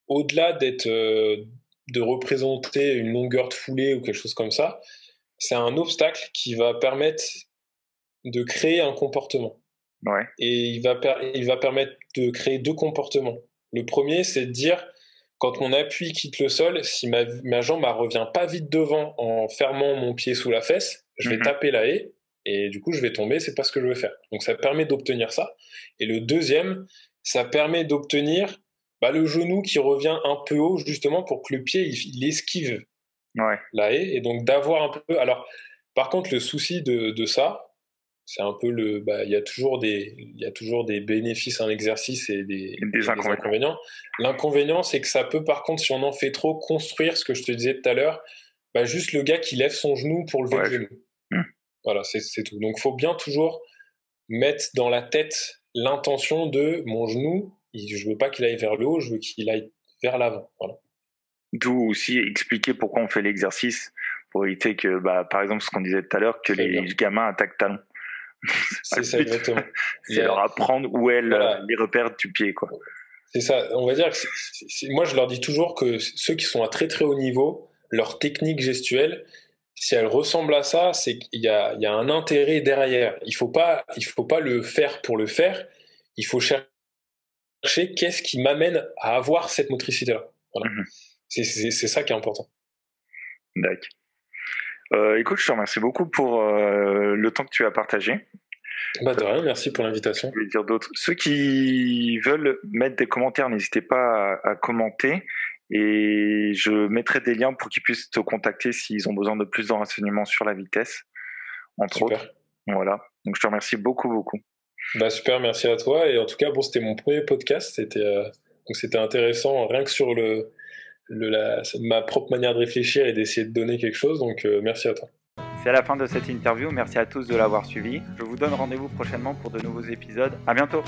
Speaker 2: au-delà de représenter une longueur de foulée ou quelque chose comme ça, c'est un obstacle qui va permettre de créer un comportement. Et il va permettre de créer deux comportements. Le premier, c'est de dire, quand mon appui quitte le sol, si ma jambe ne revient pas vite devant en fermant mon pied sous la fesse, je vais taper la haie et du coup je vais tomber, c'est pas ce que je veux faire. Donc ça permet d'obtenir ça. Et le deuxième, ça permet d'obtenir le genou qui revient un peu haut, justement pour que le pied il esquive la haie, et donc d'avoir un peu... Alors, par contre, le souci de ça, c'est un peu il y a toujours des bénéfices à un exercice et des inconvénients. L'inconvénient, c'est que ça peut, par contre, si on en fait trop, construire ce que je te disais tout à l'heure, juste le gars qui lève son genou pour lever le genou. Voilà, c'est tout. Donc, il faut bien toujours mettre dans la tête l'intention de mon genou. Je veux pas qu'il aille vers le haut, je veux qu'il aille vers l'avant. Voilà.
Speaker 1: D'où aussi expliquer pourquoi on fait l'exercice, pour éviter que, par exemple, ce qu'on disait tout à l'heure, que les gamins attaquent talons.
Speaker 2: C'est ça, exactement.
Speaker 1: C'est leur apprendre où est les repères du pied, quoi.
Speaker 2: C'est ça. On va dire que moi, je leur dis toujours que ceux qui sont à très très haut niveau, leur technique gestuelle, si elle ressemble à ça, c'est qu'il y a un intérêt derrière. Il faut pas le faire pour le faire. Il faut chercher qu'est-ce qui m'amène à avoir cette motricité-là. Voilà. C'est ça qui est important.
Speaker 1: D'accord. Écoute, je te remercie beaucoup pour le temps que tu as partagé.
Speaker 2: De rien, merci pour l'invitation.
Speaker 1: Je vais dire d'autres. Ceux qui veulent mettre des commentaires, n'hésitez pas à commenter, et je mettrai des liens pour qu'ils puissent te contacter s'ils ont besoin de plus de renseignements sur la vitesse, entre autres. Voilà. Donc je te remercie beaucoup.
Speaker 2: Super, merci à toi. Et en tout cas, c'était mon premier podcast. C'était intéressant, rien que sur ma propre manière de réfléchir et d'essayer de donner quelque chose. Donc merci à toi.
Speaker 1: C'est la fin de cette interview. Merci à tous de l'avoir suivi. Je vous donne rendez-vous prochainement pour de nouveaux épisodes. À bientôt.